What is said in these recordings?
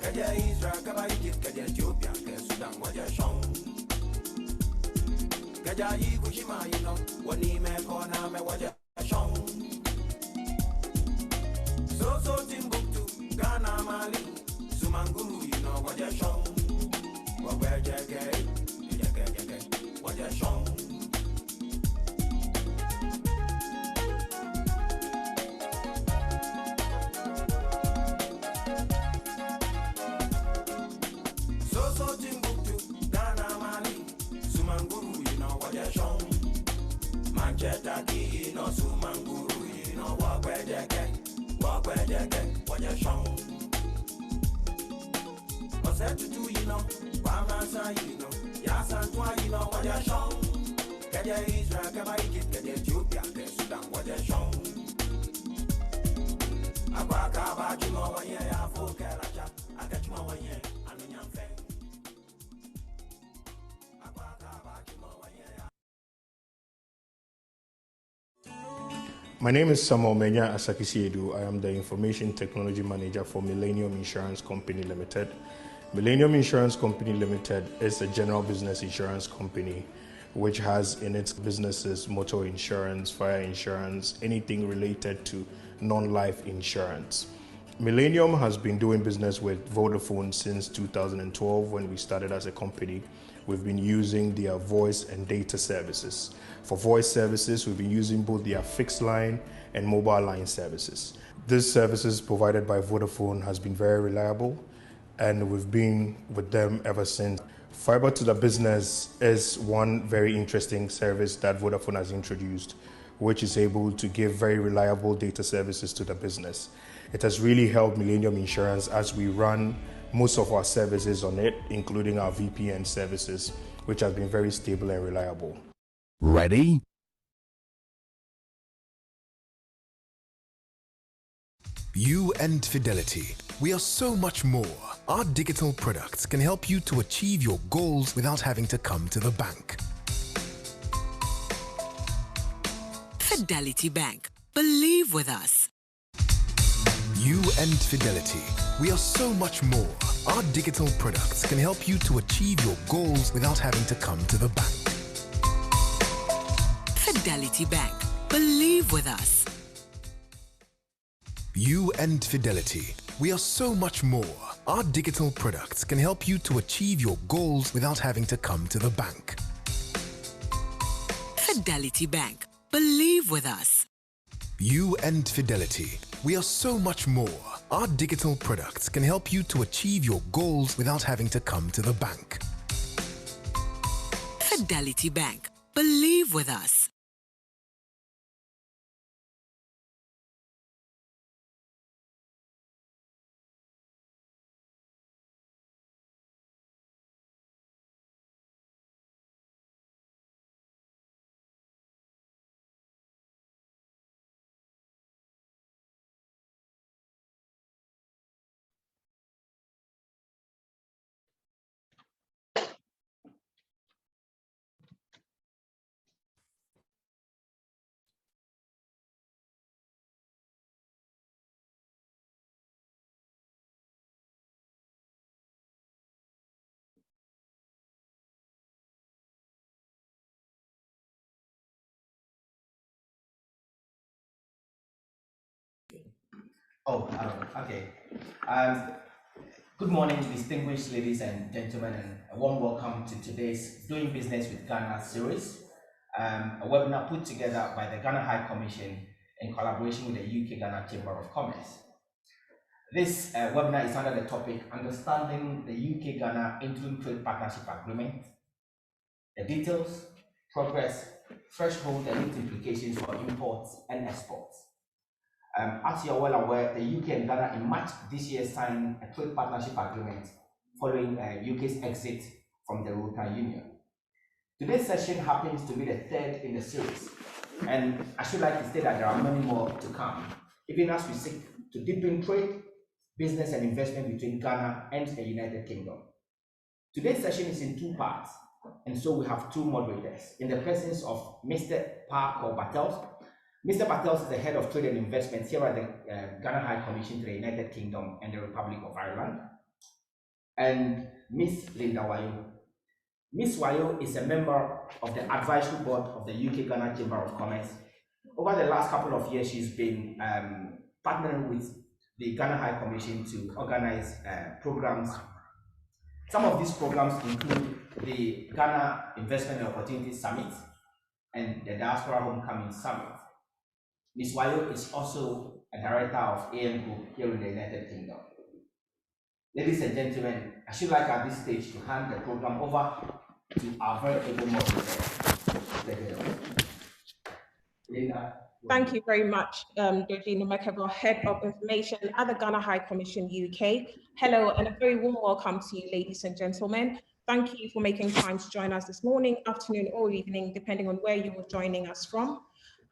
Kaja Israel, Kaba Egypt, Kaja Ethiopia, Kaja Sudan, Waja Shong. Kaja Ikushima, you know, Wani me kona me Waja Shong. So Timbuktu, Ghana, Mali, Sumanguru, you know, Waja Shong. Waja Jagay, Waja Shong. Manchester, no Sumanguru, you know, walk where they get, what you show. What's that to do, you know, Pamasa, you know, Yasan, you know, what you show. Kaja Israel, Kaba Egypt, Kaja Ethiopia, Kaja Sudan, what you show. Abaka, Bajimo, yeah, for Kalaja, I got you more, yeah, and in your face. My name is Samuel Menya Asakisiedu. I am the Information Technology Manager for Millennium Insurance Company Limited. Millennium Insurance Company Limited is a general business insurance company which has in its businesses motor insurance, fire insurance, anything related to non-life insurance. Millennium has been doing business with Vodafone since 2012 when we started as a company. We've been using their voice and data services. For voice services, we've been using both their fixed line and mobile line services. This services provided by Vodafone has been very reliable, and we've been with them ever since. Fiber to the business is one very interesting service that Vodafone has introduced, which is able to give very reliable data services to the business. It has really helped Millennium Insurance as we run most of our services on it, including our VPN services, which have been very stable and reliable. Ready? You and Fidelity. We are so much more. Our digital products can help you to achieve your goals without having to come to the bank. Fidelity Bank. Believe with us. You and Fidelity. We are so much more. Our digital products can help you to achieve your goals without having to come to the bank. Fidelity Bank. Believe with us. You and Fidelity. We are so much more. Our digital products can help you to achieve your goals without having to come to the bank. Fidelity Bank. Believe with us. You and Fidelity. We are so much more. Our digital products can help you to achieve your goals without having to come to the bank. Fidelity Bank. Believe with us. Oh, okay. Um, Good morning, distinguished ladies and gentlemen, and a warm welcome to today's Doing Business with Ghana series, a webinar put together by the Ghana High Commission in collaboration with the UK Ghana Chamber of Commerce. This webinar is under the topic Understanding the UK Ghana Interim Trade Partnership Agreement, the details, progress, threshold, and its implications for imports and exports. As you are well aware, the UK and Ghana in March this year signed a trade partnership agreement following UK's exit from the European Union. Today's session happens to be the third in the series, and I should like to state that there are many more to come, even as we seek to deepen trade, business and investment between Ghana and the United Kingdom. Today's session is in two parts, and so we have two moderators in the presence of Mr. Parker Battels, Mr. Patel is the head of trade and investment here at the Ghana High Commission to the United Kingdom and the Republic of Ireland. And Miss Linda Wayo. Miss Wayo is a member of the advisory board of the UK Ghana Chamber of Commerce. Over the last couple of years, she's been partnering with the Ghana High Commission to organize programs. Some of these programs include the Ghana Investment and Opportunity Summit and the Diaspora Homecoming Summit. Ms. Wayo is also a director of AM Group here in the United Kingdom. Ladies and gentlemen, I should like at this stage to hand the program over to our very able moderator. Linda. Thank you very much, Georgina Mekeba, Head of Information at the Ghana High Commission UK. Hello, and a very warm welcome to you, ladies and gentlemen. Thank you for making time to join us this morning, afternoon, or evening, depending on where you are joining us from.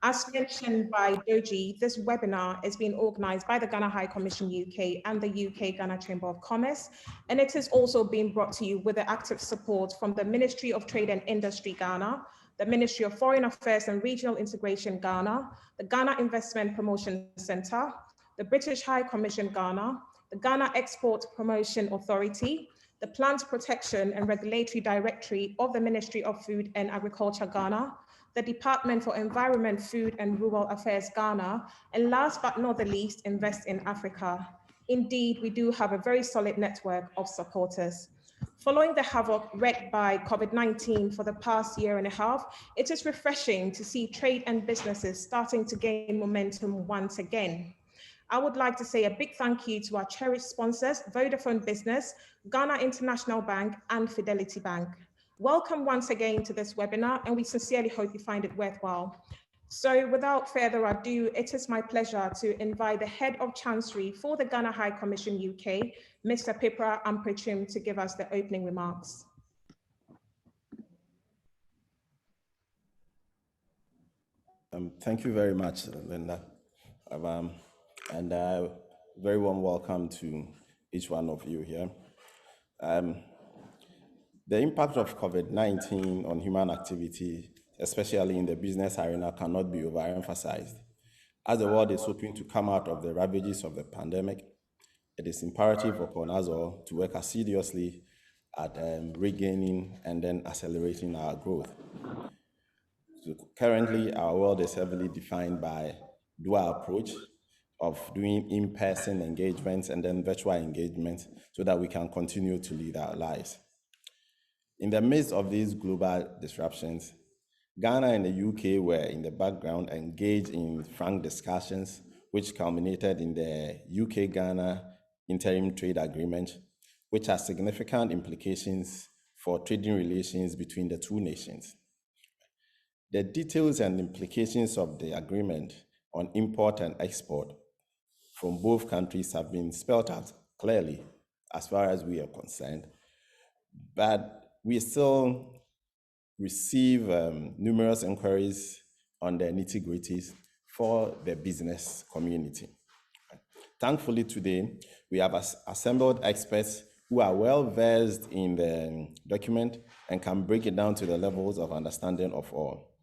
As mentioned by Doji, this webinar is being organized by the Ghana High Commission UK and the UK Ghana Chamber of Commerce, and it is also being brought to you with the active support from the Ministry of Trade and Industry Ghana, the Ministry of Foreign Affairs and Regional Integration Ghana, the Ghana Investment Promotion Centre, the British High Commission Ghana, the Ghana Export Promotion Authority, the Plant Protection and Regulatory Directorate of the Ministry of Food and Agriculture Ghana, the Department for Environment, Food and Rural Affairs Ghana, and last but not the least, Invest in Africa. Indeed, we do have a very solid network of supporters. Following the havoc wreaked by COVID-19 for the past year and a half, it is refreshing to see trade and businesses starting to gain momentum once again. I would like to say a big thank you to our cherished sponsors, Vodafone Business, Ghana International Bank, and Fidelity Bank. Welcome once again to this webinar, and we sincerely hope you find it worthwhile. So without further ado, it is my pleasure to invite the Head of Chancery for the Ghana High Commission UK, Mr. Pipra Amprechum, to give us the opening remarks. Thank you very much, Linda. And very warm welcome to each one of you here. The impact of COVID-19 on human activity, especially in the business arena, cannot be overemphasized. As the world is hoping to come out of the ravages of the pandemic, it is imperative upon us all to work assiduously at regaining and then accelerating our growth. So currently, our world is heavily defined by dual approach of doing in-person engagements and then virtual engagements so that we can continue to lead our lives. In the midst of these global disruptions, Ghana and the UK were in the background engaged in frank discussions, which culminated in the UK-Ghana Interim Trade Agreement, which has significant implications for trading relations between the two nations. The details and implications of the agreement on import and export from both countries have been spelled out clearly as far as we are concerned, but we still receive numerous inquiries on the nitty-gritties for the business community. Thankfully today, we have assembled experts who are well versed in the document and can break it down to the levels of understanding of all.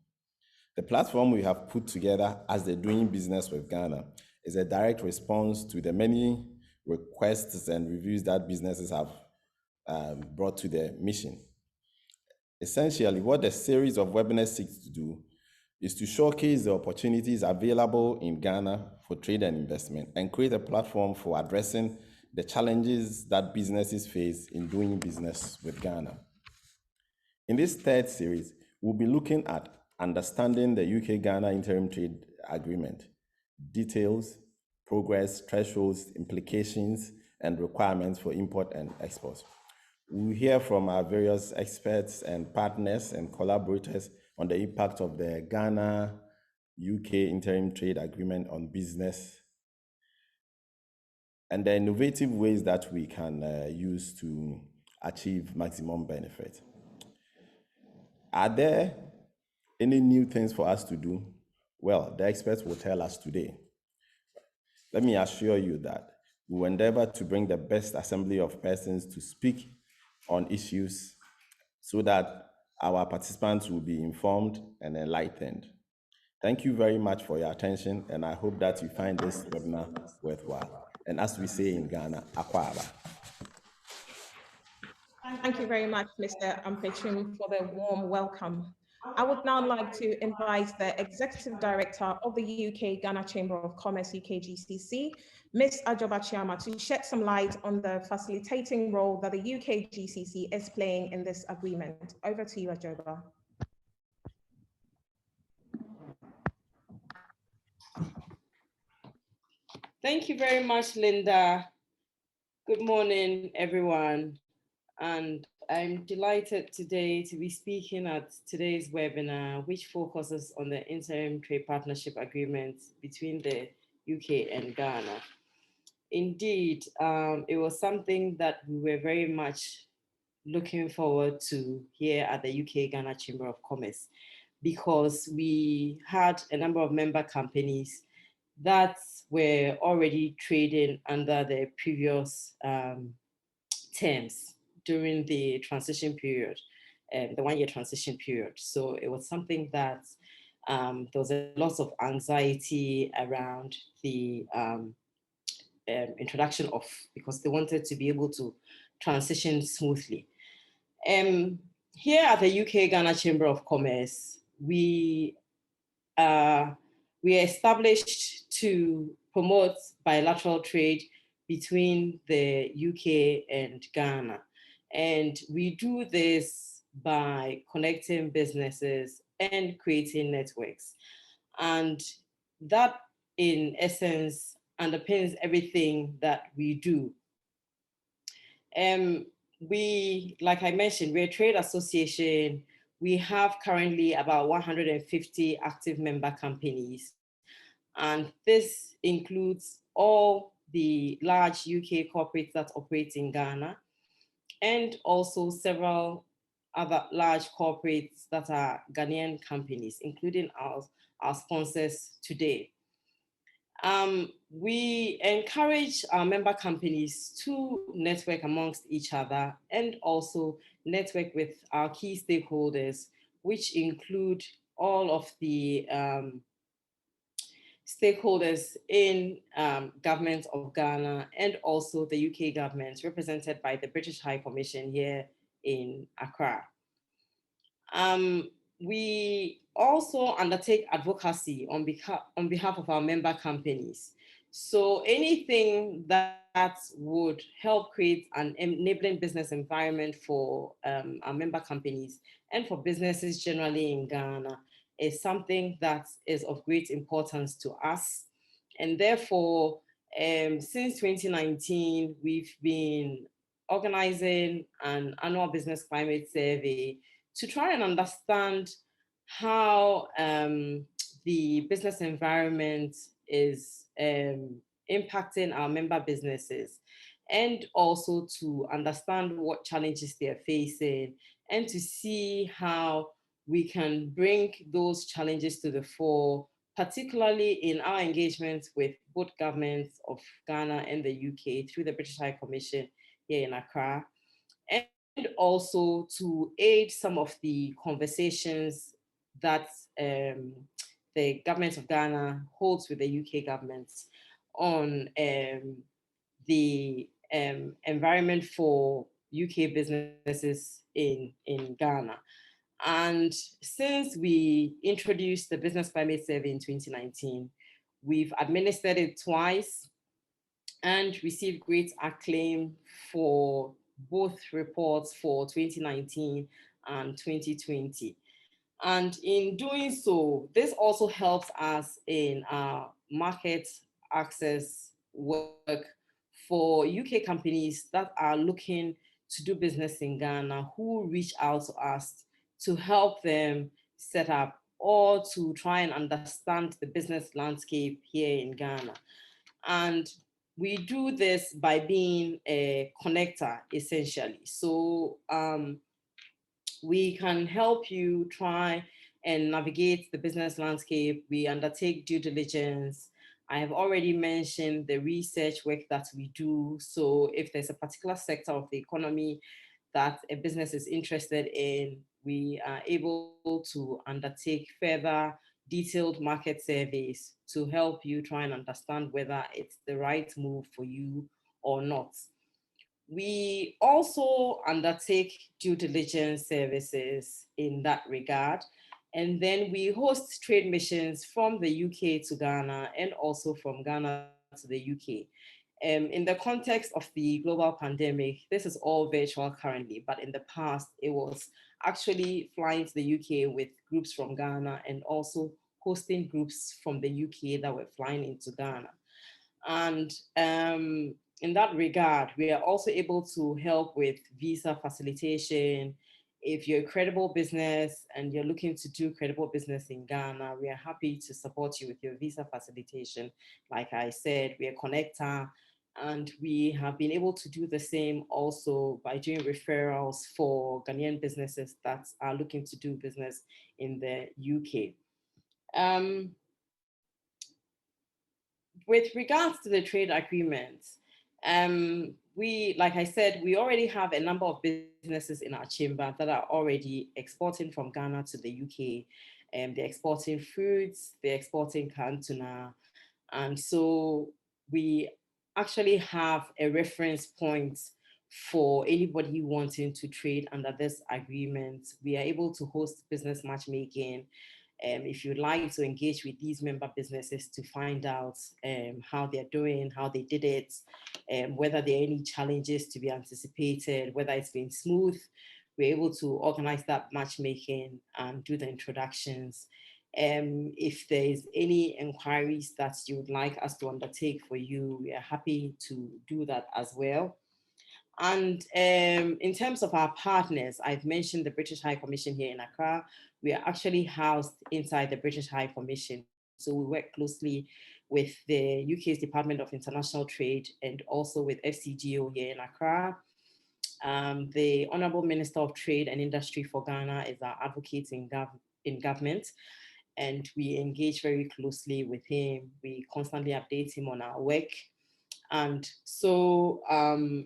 The platform we have put together as the Doing Business with Ghana is a direct response to the many requests and reviews that businesses have brought to the mission. Essentially, what the series of webinars seeks to do is to showcase the opportunities available in Ghana for trade and investment and create a platform for addressing the challenges that businesses face in doing business with Ghana. In this third series, we'll be looking at understanding the UK-Ghana Interim Trade Agreement, details, progress, thresholds, implications, and requirements for import and export. We'll hear from our various experts and partners and collaborators on the impact of the Ghana-UK Interim Trade Agreement on business and the innovative ways that we can use to achieve maximum benefit. Are there any new things for us to do? Well, the experts will tell us today. Let me assure you that we will endeavor to bring the best assembly of persons to speak on issues so that our participants will be informed and enlightened. Thank you very much for your attention, and I hope that you find this webinar worthwhile. And as we say in Ghana, akwaba. Thank you very much, Mr. Ampechim, for the warm welcome. I would now like to invite the Executive Director of the UK Ghana Chamber of Commerce, UKGCC, Ms. Ajoba Chiama, to shed some light on the facilitating role that the UKGCC is playing in this agreement. Over to you, Ajoba. Thank you very much, Linda. Good morning, everyone. And I'm delighted today to be speaking at today's webinar, which focuses on the interim trade partnership agreement between the UK and Ghana. Indeed, it was something that we were very much looking forward to here at the UK Ghana Chamber of Commerce, because we had a number of member companies that were already trading under the previous terms during the transition period, the 1-year transition period. So it was something that there was a lot of anxiety around the introduction of, because they wanted to be able to transition smoothly. Here at the UK Ghana Chamber of Commerce, we established to promote bilateral trade between the UK and Ghana. And we do this by connecting businesses and creating networks. And that, in essence, underpins everything that we do. We, like I mentioned, we're a trade association. We have currently about 150 active member companies. And this includes all the large UK corporates that operate in Ghana, and also several other large corporates that are Ghanaian companies, including our sponsors today. We encourage our member companies to network amongst each other and also network with our key stakeholders, which include all of the stakeholders in government of Ghana and also the UK government, represented by the British High Commission here in Accra. We also undertake advocacy on behalf of our member companies. So anything that would help create an enabling business environment for our member companies and for businesses generally in Ghana is something that is of great importance to us. And therefore, since 2019, we've been organizing an annual business climate survey to try and understand how the business environment is impacting our member businesses, and also to understand what challenges they're facing, and to see how we can bring those challenges to the fore, particularly in our engagement with both governments of Ghana and the UK through the British High Commission here in Accra, and also to aid some of the conversations that the government of Ghana holds with the UK government on the environment for UK businesses in Ghana. And since we introduced the Business Climate Survey in 2019, we've administered it twice and received great acclaim for both reports for 2019 and 2020. And in doing so, this also helps us in our market access work for UK companies that are looking to do business in Ghana, who reach out to us to help them set up or to try and understand the business landscape here in Ghana. And we do this by being a connector, essentially. So we can help you try and navigate the business landscape. We undertake due diligence. I have already mentioned the research work that we do. So if there's a particular sector of the economy that a business is interested in, we are able to undertake further detailed market surveys to help you try and understand whether it's the right move for you or not. We also undertake due diligence services in that regard. And then we host trade missions from the UK to Ghana and also from Ghana to the UK. In the context of the global pandemic, this is all virtual currently, but in the past, it was actually flying to the UK with groups from Ghana and also hosting groups from the UK that were flying into Ghana. And in that regard, we are also able to help with visa facilitation. If you're a credible business and you're looking to do credible business in Ghana, we are happy to support you with your visa facilitation. Like I said, we are connector, and we have been able to do the same also by doing referrals for Ghanaian businesses that are looking to do business in the UK. With regards to the trade agreements, like I said, we already have a number of businesses in our chamber that are already exporting from Ghana to the UK. They're exporting fruits, they're exporting canned tuna. And so we actually have a reference point for anybody wanting to trade under this agreement. We are able to host business matchmaking. If you'd like to engage with these member businesses to find out how they're doing, how they did it, whether there are any challenges to be anticipated, whether it's been smooth, we're able to organize that matchmaking and do the introductions. If there's any inquiries that you would like us to undertake for you, we are happy to do that as well. And in terms of our partners, I've mentioned the British High Commission here in Accra. We are actually housed inside the British High Commission. So we work closely with the UK's Department of International Trade and also with FCGO here in Accra. The Honourable Minister of Trade and Industry for Ghana is our advocate in government, and we engage very closely with him. We constantly update him on our work. And so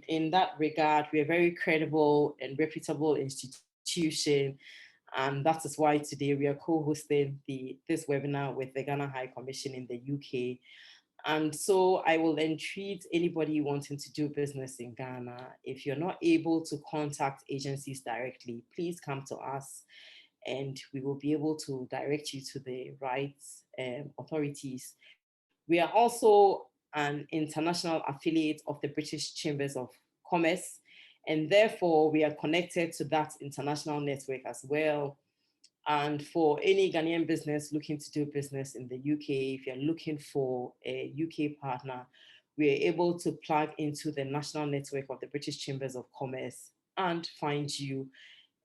in that regard, we are a very credible and reputable institution. And that is why today we are co-hosting this webinar with the Ghana High Commission in the UK. And so I will entreat anybody wanting to do business in Ghana, if you're not able to contact agencies directly, please come to us and we will be able to direct you to the right authorities. We are also an international affiliate of the British Chambers of Commerce, and therefore we are connected to that international network as well. And for any Ghanaian business looking to do business in the UK, if you're looking for a UK partner, we are able to plug into the national network of the British Chambers of Commerce and find you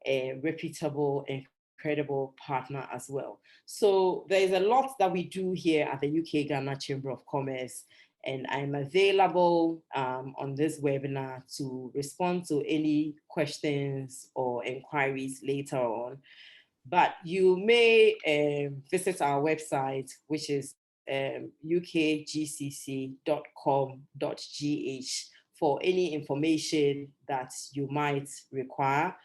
a reputable and credible partner as well. So there's a lot that we do here at the UK Ghana Chamber of Commerce, and I'm available on this webinar to respond to any questions or inquiries later on. But you may visit our website, which is ukgcc.com.gh, for any information that you might require.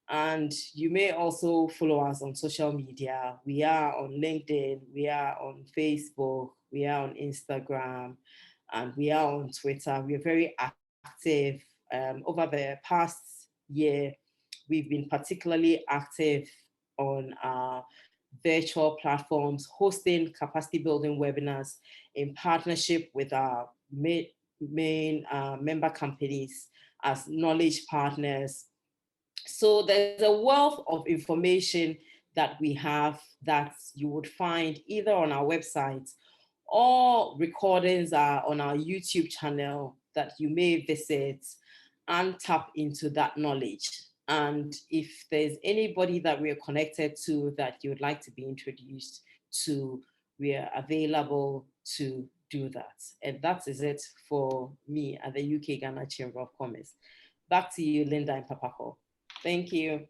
And you may also follow us on social media. We are on LinkedIn, we are on Facebook, we are on Instagram, and we are on Twitter. We are very active. Over the past year, we've been particularly active on our virtual platforms, hosting capacity building webinars in partnership with our main member companies as knowledge partners. So there's a wealth of information that we have that you would find either on our website or recordings are on our YouTube channel that you may visit and tap into that knowledge. And if there's anybody that we are connected to that you would like to be introduced to, we are available to do that. And that is it for me at the UK Ghana Chamber of Commerce. Back to you, Linda and Papako. Thank you.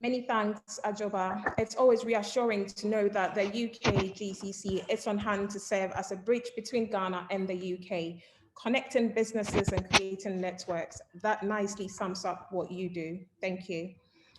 Many thanks, Ajoba. It's always reassuring to know that the UK GCC is on hand to serve as a bridge between Ghana and the UK, connecting businesses and creating networks. That nicely sums up what you do. Thank you.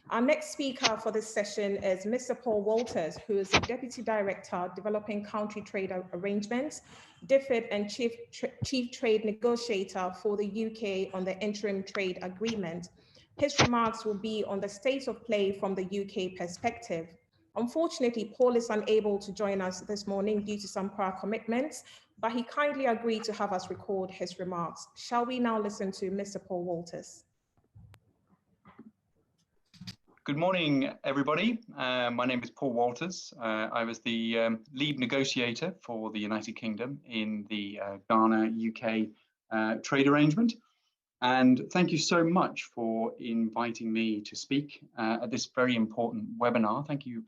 Our next speaker for this session is Mr. Paul Walters, who is the Deputy Director, Developing Country Trade Arrangements, DFID and Chief Trade Negotiator for the UK on the Interim Trade Agreement. His remarks will be on the state of play from the UK perspective. Unfortunately, Paul is unable to join us this morning due to some prior commitments, but he kindly agreed to have us record his remarks. Shall we now listen to Mr. Paul Walters? Good morning, everybody. My name is Paul Walters. I was the lead negotiator for the United Kingdom in the Ghana-UK trade arrangement. And thank you so much for inviting me to speak at this very important webinar. Thank you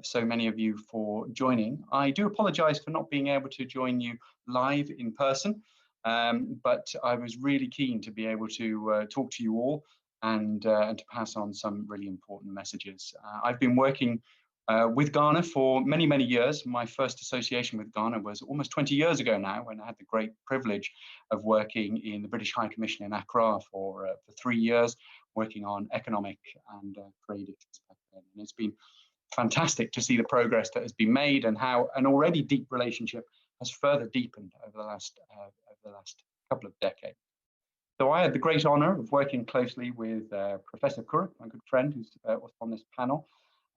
so many of you for joining. I do apologize for not being able to join you live in person, but I was really keen to be able to talk to you all and to pass on some really important messages. I've been working with Ghana for many, many years. My first association with Ghana was almost 20 years ago now, when I had the great privilege of working in the British High Commission in Accra for 3 years, working on economic and trade issues. And it's been fantastic to see the progress that has been made and how an already deep relationship has further deepened over the last couple of decades. So I had the great honor of working closely with Professor Kuruk, my good friend who's on this panel,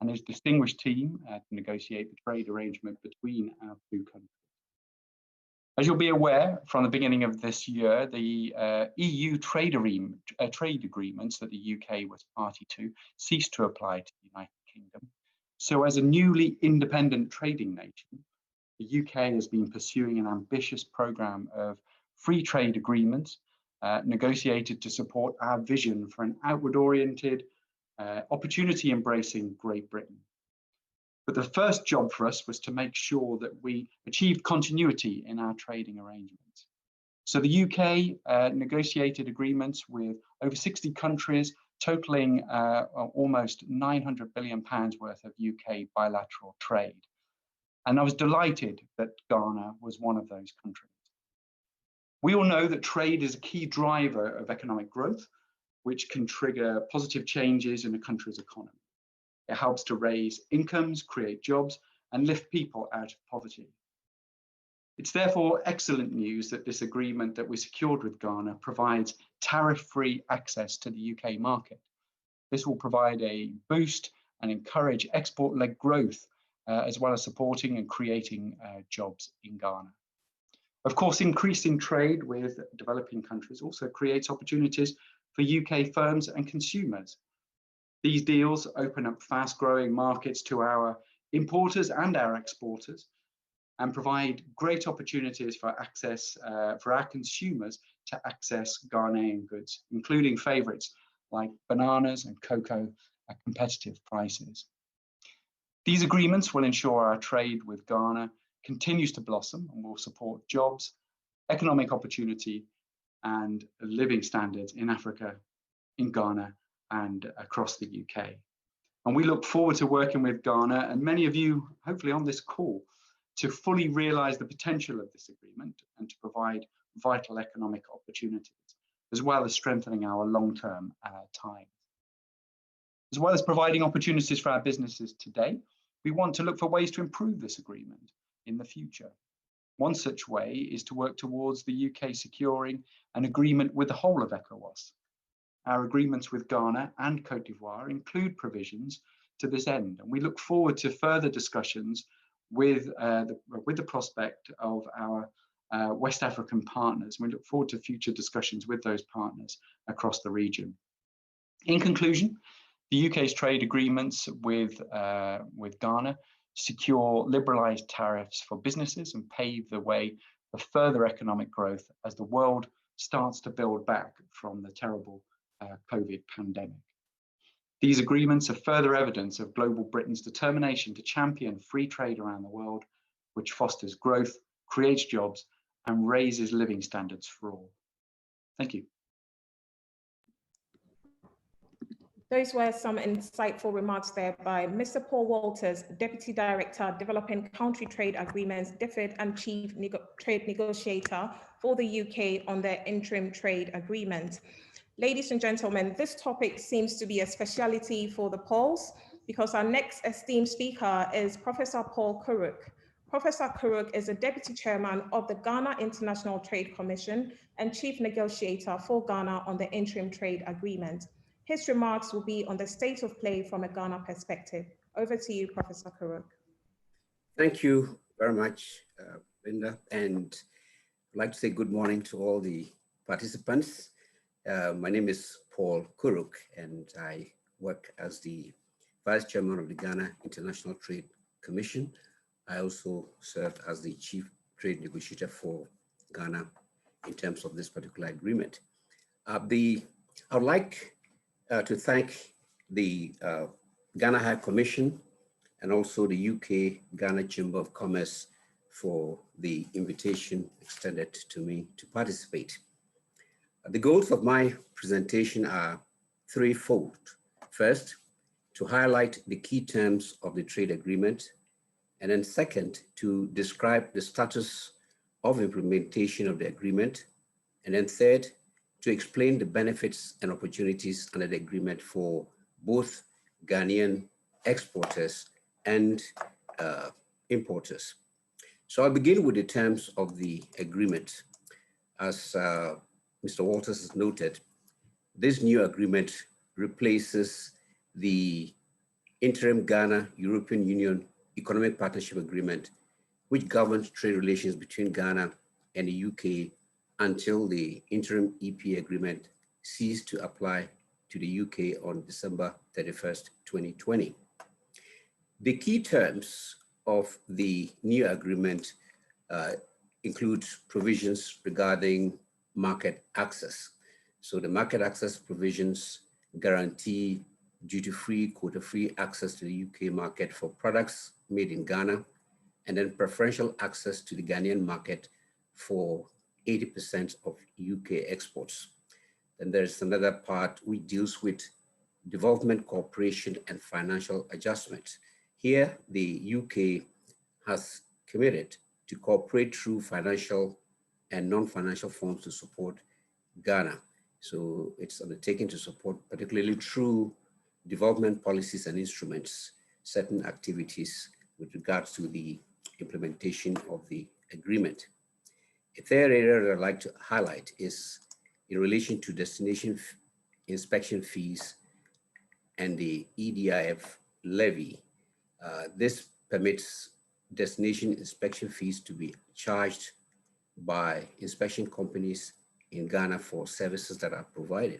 and his distinguished team to negotiate the trade arrangement between our two countries. As you'll be aware, from the beginning of this year, the EU trade agreements that the UK was party to ceased to apply to the United Kingdom. So as a newly independent trading nation, the UK has been pursuing an ambitious programme of free trade agreements negotiated to support our vision for an outward-oriented, opportunity-embracing Great Britain. But the first job for us was to make sure that we achieved continuity in our trading arrangements. So the UK negotiated agreements with over 60 countries, totaling almost £900 billion worth of UK bilateral trade. And I was delighted that Ghana was one of those countries. We all know that trade is a key driver of economic growth, which can trigger positive changes in a country's economy. It helps to raise incomes, create jobs, and lift people out of poverty. It's therefore excellent news that this agreement that we secured with Ghana provides tariff-free access to the UK market. This will provide a boost and encourage export-led growth, as well as supporting and creating jobs in Ghana. Of course, increasing trade with developing countries also creates opportunities for UK firms and consumers. These deals open up fast-growing markets to our importers and our exporters and provide great opportunities for access for our consumers to access Ghanaian goods, including favourites like bananas and cocoa at competitive prices. These agreements will ensure our trade with Ghana continues to blossom and will support jobs, economic opportunity, and living standards in Africa, in Ghana, and across the UK. And we look forward to working with Ghana and many of you, hopefully on this call, to fully realise the potential of this agreement and to provide vital economic opportunities, as well as strengthening our long-term ties. As well as providing opportunities for our businesses today, we want to look for ways to improve this agreement in the future. One such way is to work towards the UK securing an agreement with the whole of ECOWAS. Our agreements with Ghana and Cote d'Ivoire include provisions to this end, and we look forward to further discussions with the prospect of our West African partners. We look forward to future discussions with those partners across the region. In conclusion, the UK's trade agreements with Ghana secure liberalised tariffs for businesses and pave the way for further economic growth as the world starts to build back from the terrible COVID pandemic. These agreements are further evidence of global Britain's determination to champion free trade around the world, which fosters growth, creates jobs, and raises living standards for all. Thank you. Those were some insightful remarks there by Mr. Paul Walters, Deputy Director, Developing Country Trade Agreements, DFID, and Chief Trade Negotiator for the UK on their interim trade agreement. Ladies and gentlemen, this topic seems to be a speciality for the polls because our next esteemed speaker is Professor Paul Kuruk. Professor Kuruk is a Deputy Chairman of the Ghana International Trade Commission and Chief Negotiator for Ghana on the Interim Trade Agreement. His remarks will be on the state of play from a Ghana perspective. Over to you, Professor Kuruk. Thank you very much, Linda, and I'd like to say good morning to all the participants. My name is Paul Kuruk, and I work as the Vice Chairman of the Ghana International Trade Commission. I also serve as the Chief Trade Negotiator for Ghana in terms of this particular agreement. I would like to thank the Ghana High Commission and also the UK Ghana Chamber of Commerce for the invitation extended to me to participate. The goals of my presentation are threefold. First, to highlight the key terms of the trade agreement, and then second, to describe the status of implementation of the agreement, and then third, to explain the benefits and opportunities under the agreement for both Ghanaian exporters and importers. So I'll begin with the terms of the agreement. As Mr. Walters has noted, this new agreement replaces the Interim Ghana European Union Economic Partnership Agreement, which governs trade relations between Ghana and the UK until the Interim EP Agreement ceased to apply to the UK on December 31st, 2020. The key terms of the new agreement include provisions regarding market access. So the market access provisions guarantee duty-free, quota-free access to the UK market for products made in Ghana, and then preferential access to the Ghanaian market for 80% of UK exports. Then there's another part which deals with development cooperation and financial adjustment. Here, the UK has committed to cooperate through financial and non-financial forms to support Ghana. So it's undertaken to support, particularly through development policies and instruments, certain activities with regards to the implementation of the agreement. A third area that I'd like to highlight is in relation to destination inspection fees and the EDIF levy. This permits destination inspection fees to be charged by inspection companies in Ghana for services that are provided.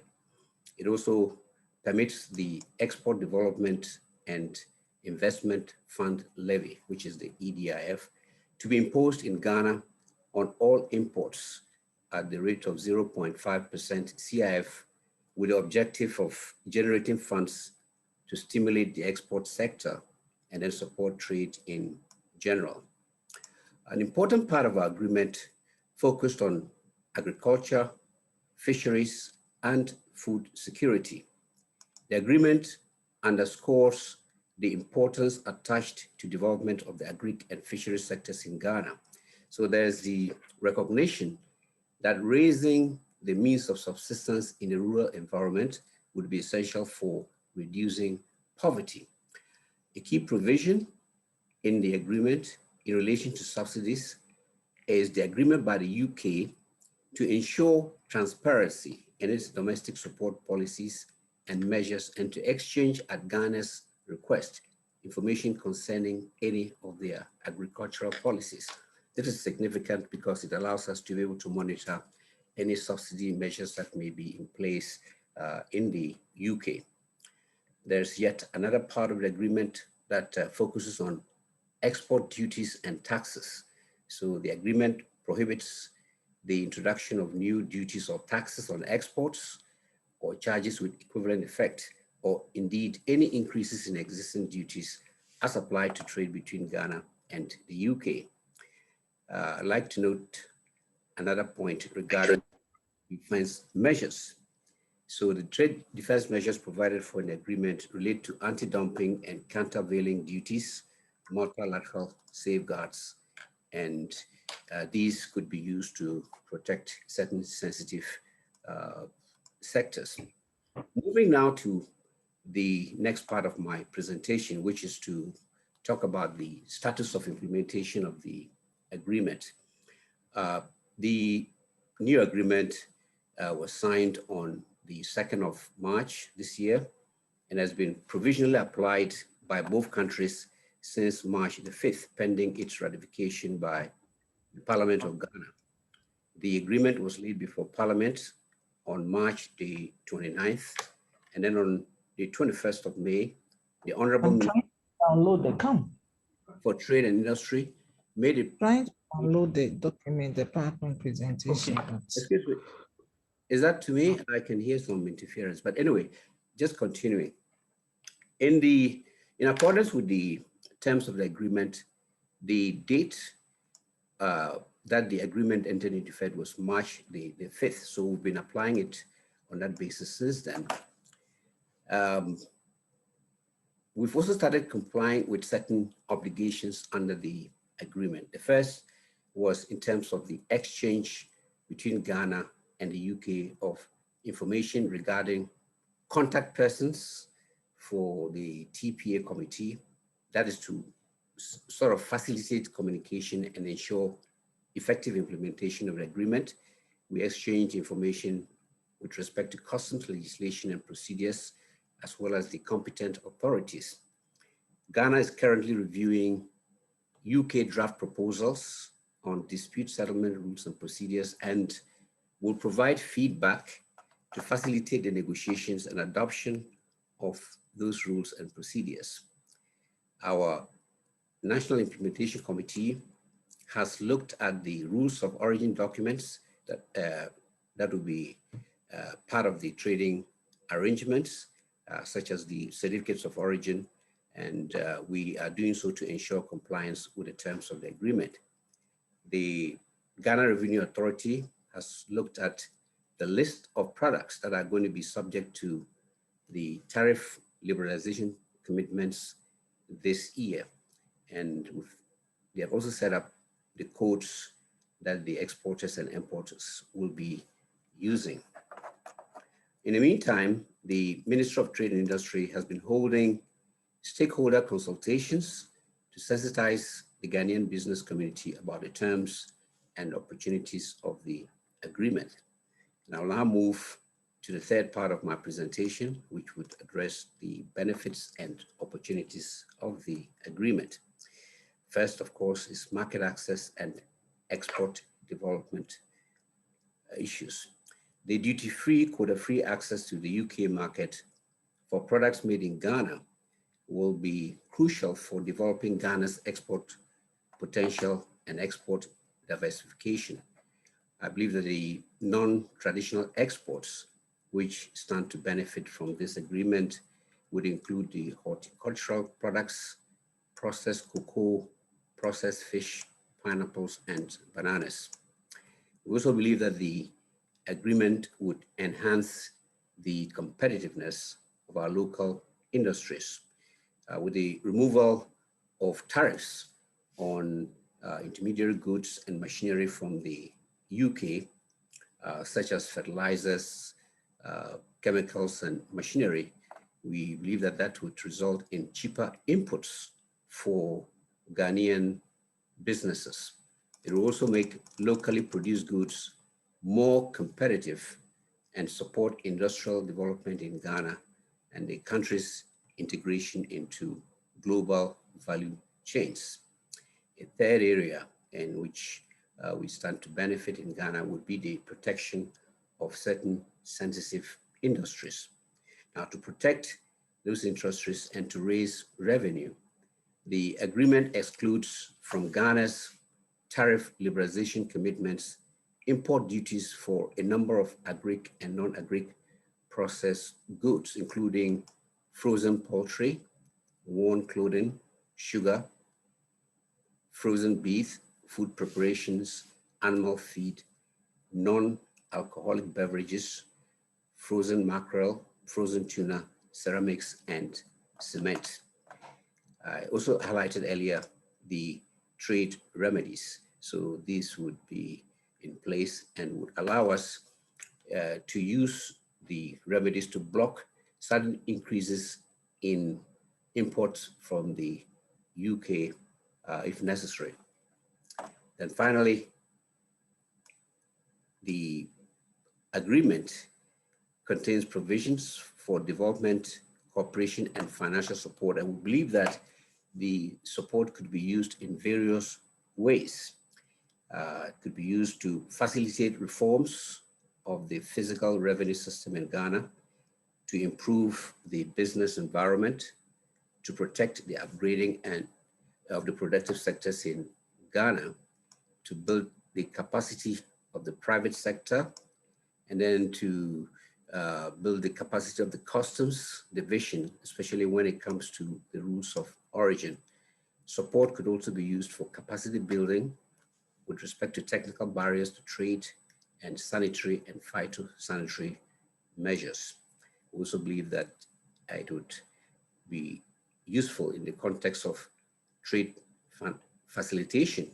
It also permits the Export Development and Investment Fund levy, which is the EDIF, to be imposed in Ghana on all imports at the rate of 0.5% CIF, with the objective of generating funds to stimulate the export sector and then support trade in general. An important part of our agreement focused on agriculture, fisheries, and food security. The agreement underscores the importance attached to development of the agri and fisheries sectors in Ghana. So there's the recognition that raising the means of subsistence in a rural environment would be essential for reducing poverty. A key provision in the agreement in relation to subsidies is the agreement by the UK to ensure transparency in its domestic support policies and measures, and to exchange at Ghana's request information concerning any of their agricultural policies. This is significant because it allows us to be able to monitor any subsidy measures that may be in place in the UK. There's yet another part of the agreement that focuses on export duties and taxes. So the agreement prohibits the introduction of new duties or taxes on exports or charges with equivalent effect, or indeed any increases in existing duties as applied to trade between Ghana and the UK. I'd like to note another point regarding defense measures. So the trade defense measures provided for in the agreement relate to anti-dumping and countervailing duties, multilateral safeguards, and these could be used to protect certain sensitive sectors. Moving now to the next part of my presentation, which is to talk about the status of implementation of the agreement. The new agreement was signed on the 2nd of March this year and has been provisionally applied by both countries since March the 5th, pending its ratification by the Parliament of Ghana. The agreement was laid before Parliament on March the 29th, and then on the 21st of May, the Honorable I'm trying to download the for Trade and Industry made it. Trying to download the document, the PowerPoint presentation. Okay. Excuse me. Is that to me? I can hear some interference, but anyway, just continuing. In accordance with the terms of the agreement, the date that the agreement entered into effect was March the 5th. So we've been applying it on that basis since then. We've also started complying with certain obligations under the agreement. The first was in terms of the exchange between Ghana and the UK of information regarding contact persons for the TPA committee. That is to sort of facilitate communication and ensure effective implementation of the agreement. We exchange information with respect to customs legislation and procedures, as well as the competent authorities. Ghana is currently reviewing UK draft proposals on dispute settlement rules and procedures and will provide feedback to facilitate the negotiations and adoption of those rules and procedures. Our National Implementation Committee has looked at the rules of origin documents that will be part of the trading arrangements, such as the certificates of origin, and we are doing so to ensure compliance with the terms of the agreement. The Ghana Revenue Authority has looked at the list of products that are going to be subject to the tariff liberalization commitments this year. And they have also set up the codes that the exporters and importers will be using. In the meantime, the Ministry of Trade and Industry has been holding stakeholder consultations to sensitize the Ghanaian business community about the terms and opportunities of the agreement. And I'll now move to the third part of my presentation, which would address the benefits and opportunities of the agreement. First, of course, is market access and export development issues. The duty-free, quota-free access to the UK market for products made in Ghana will be crucial for developing Ghana's export potential and export diversification. I believe that the non-traditional exports which stand to benefit from this agreement would include the horticultural products, processed cocoa, processed fish, pineapples, and bananas. We also believe that the agreement would enhance the competitiveness of our local industries with the removal of tariffs on intermediary goods and machinery from the UK, such as fertilizers, chemicals, and machinery. We believe that that would result in cheaper inputs for Ghanaian businesses. It will also make locally produced goods more competitive and support industrial development in Ghana and the country's integration into global value chains. A third area in which we stand to benefit in Ghana would be the protection of certain sensitive industries. Now, to protect those industries and to raise revenue, the agreement excludes from Ghana's tariff liberalization commitments import duties for a number of agric and non-agric processed goods, including frozen poultry, worn clothing, sugar, frozen beef, food preparations, animal feed, non-alcoholic beverages, frozen mackerel, frozen tuna, ceramics, and cement. I also highlighted earlier the trade remedies. So these would be in place and would allow us to use the remedies to block sudden increases in imports from the UK if necessary. Then finally, the agreement contains provisions for development, cooperation, and financial support. And we believe that the support could be used in various ways. It could be used to facilitate reforms of the physical revenue system in Ghana, to improve the business environment, to protect the upgrading and of the productive sectors in Ghana, to build the capacity of the private sector, and then to build the capacity of the customs division, especially when it comes to the rules of origin. Support could also be used for capacity building with respect to technical barriers to trade and sanitary and phytosanitary measures. We also believe that it would be useful in the context of trade facilitation,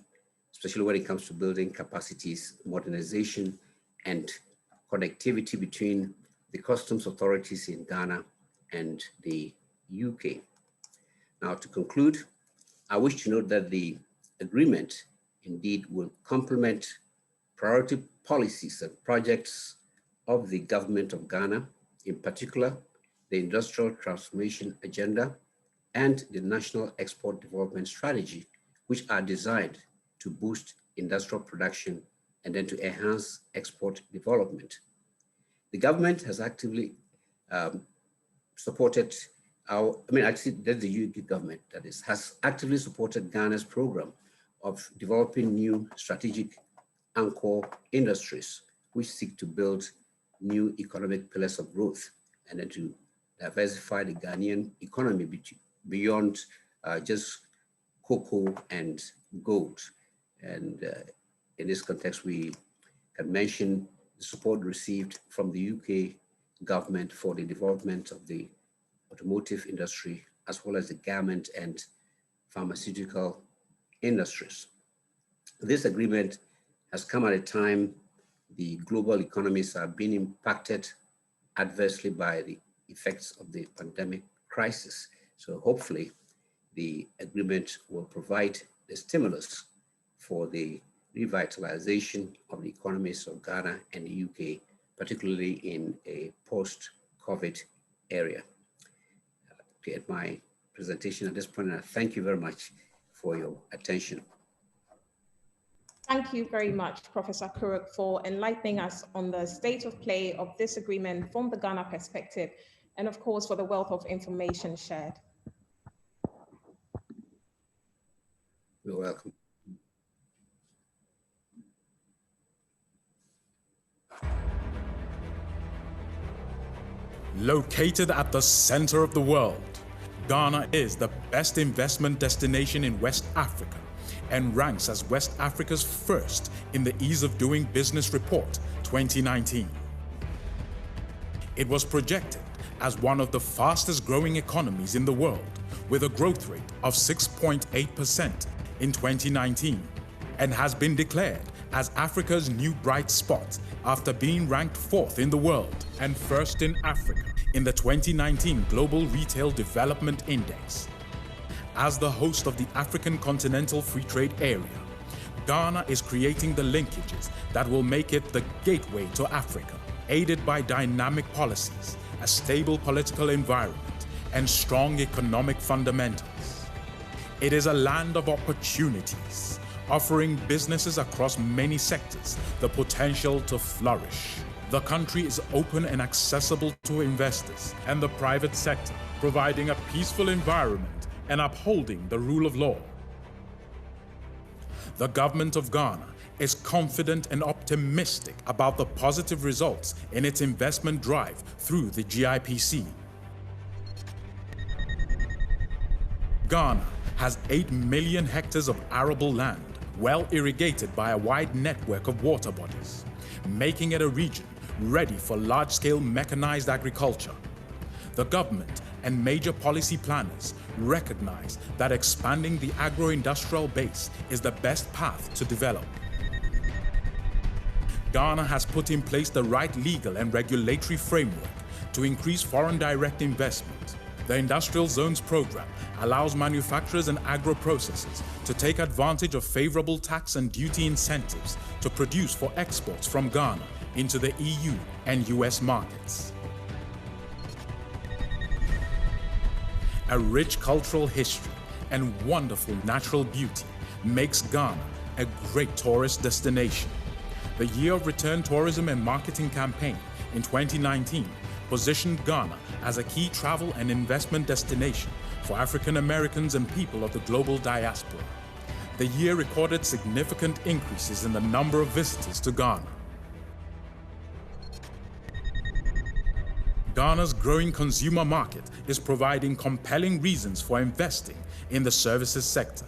especially when it comes to building capacities, modernization, and connectivity between the customs authorities in Ghana and the UK. Now, to conclude, I wish to note that the agreement indeed will complement priority policies and projects of the government of Ghana, in particular, the Industrial Transformation Agenda and the National Export Development Strategy, which are designed to boost industrial production and then to enhance export development. The government has actively supported actually, that's the UK government, that is, has actively supported Ghana's program of developing new strategic anchor industries, which seek to build new economic pillars of growth and then to diversify the Ghanaian economy beyond just cocoa and gold. And in this context, we can mention the support received from the UK government for the development of the automotive industry, as well as the garment and pharmaceutical industries. This agreement has come at a time the global economies are being impacted adversely by the effects of the pandemic crisis. So hopefully the agreement will provide the stimulus for the revitalization of the economies of Ghana and the UK, particularly in a post-COVID area. To end my presentation at this point, and I thank you very much for your attention. Thank you very much, Professor Kuruk, for enlightening us on the state of play of this agreement from the Ghana perspective, and of course, for the wealth of information shared. You're welcome. Located at the center of the world, Ghana is the best investment destination in West Africa and ranks as West Africa's first in the Ease of Doing Business Report 2019. It was projected as one of the fastest growing economies in the world, with a growth rate of 6.8% in 2019, and has been declared as Africa's new bright spot after being ranked 4th in the world and 1st in Africa in the 2019 Global Retail Development Index. As the host of the African Continental Free Trade Area, Ghana is creating the linkages that will make it the gateway to Africa, aided by dynamic policies, a stable political environment, and strong economic fundamentals. It is a land of opportunities, offering businesses across many sectors the potential to flourish. The country is open and accessible to investors and the private sector, providing a peaceful environment and upholding the rule of law. The government of Ghana is confident and optimistic about the positive results in its investment drive through the GIPC. Ghana has 8 million hectares of arable land, well irrigated by a wide network of water bodies, making it a region ready for large-scale mechanized agriculture. The government and major policy planners recognize that expanding the agro-industrial base is the best path to develop. Ghana has put in place the right legal and regulatory framework to increase foreign direct investment. The Industrial Zones Program allows manufacturers and agro-processors to take advantage of favorable tax and duty incentives to produce for exports from Ghana into the EU and US markets. A rich cultural history and wonderful natural beauty makes Ghana a great tourist destination. The Year of Return Tourism and Marketing campaign in 2019 positioned Ghana as a key travel and investment destination for African Americans and people of the global diaspora. The year recorded significant increases in the number of visitors to Ghana. Ghana's growing consumer market is providing compelling reasons for investing in the services sector.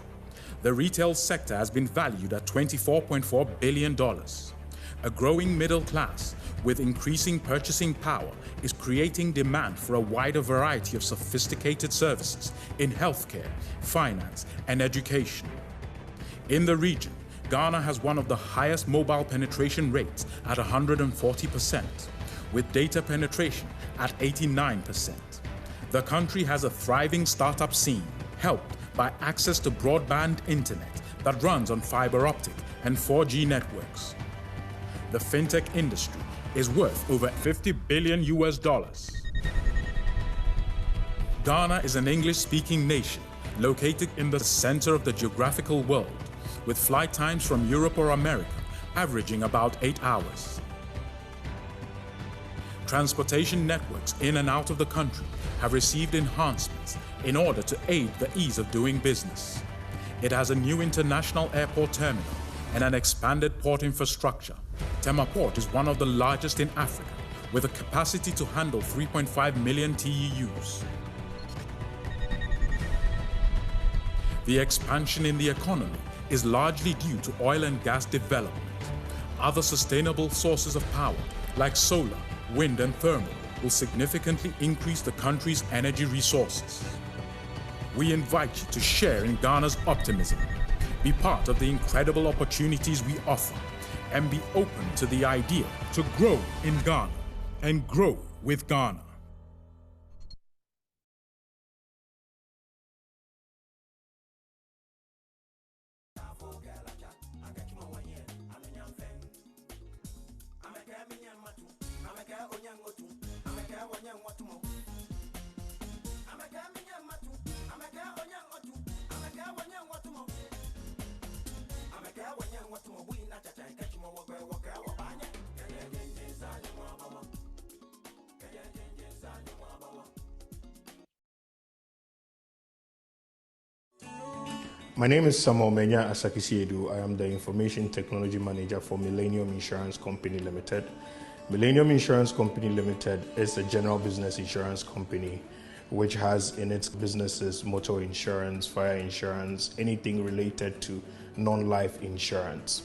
The retail sector has been valued at $24.4 billion. A growing middle class with increasing purchasing power is creating demand for a wider variety of sophisticated services in healthcare, finance, and education. In the region, Ghana has one of the highest mobile penetration rates at 140%, with data penetration at 89%. The country has a thriving startup scene, helped by access to broadband internet that runs on fiber optic and 4G networks. The fintech industry is worth over $50 billion. Ghana is an English-speaking nation located in the center of the geographical world, with flight times from Europe or America averaging about 8 hours. Transportation networks in and out of the country have received enhancements in order to aid the ease of doing business. It has a new international airport terminal and an expanded port infrastructure. Tema Port is one of the largest in Africa, with a capacity to handle 3.5 million TEUs. The expansion in the economy is largely due to oil and gas development. Other sustainable sources of power, like solar, wind, and thermal, will significantly increase the country's energy resources. We invite you to share in Ghana's optimism, be part of the incredible opportunities we offer, and be open to the idea to grow in Ghana and grow with Ghana. My name is Samuel Menya Asakisiedu. I am the Information Technology Manager for Millennium Insurance Company Limited. Millennium Insurance Company Limited is a general business insurance company which has in its businesses motor insurance, fire insurance, anything related to non-life insurance.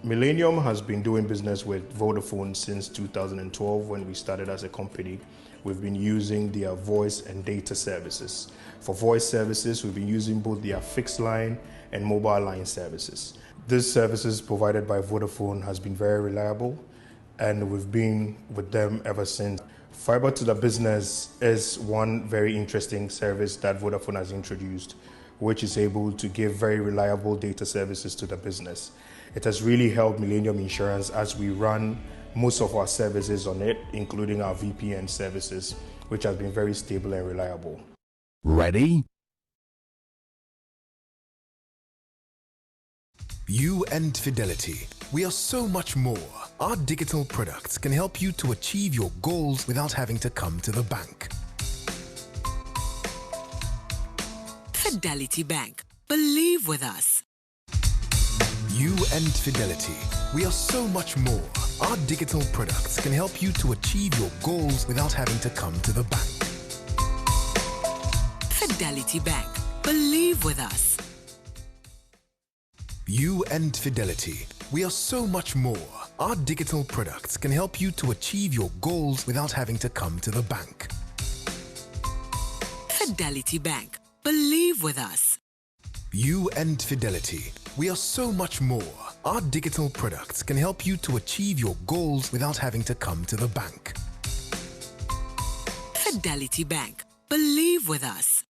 Millennium has been doing business with Vodafone since 2012 when we started as a company. We've been using their voice and data services. For voice services, we've been using both their fixed line and mobile line services. These services provided by Vodafone has been very reliable, and we've been with them ever since. Fiber to the business is one very interesting service that Vodafone has introduced, which is able to give very reliable data services to the business. It has really helped Millennium Insurance as we run most of our services on it, including our VPN services, which has been very stable and reliable. Ready? You and Fidelity. We are so much more. Our digital products can help you to achieve your goals without having to come to the bank. Fidelity Bank. Believe with us. You and Fidelity. We are so much more. Our digital products can help you to achieve your goals without having to come to the bank. Fidelity Bank. Believe with us. You and Fidelity. We are so much more. Our digital products can help you to achieve your goals without having to come to the bank. Fidelity Bank. Believe with us. You and Fidelity. We are so much more. Our digital products can help you to achieve your goals without having to come to the bank. Fidelity Bank. Believe with us.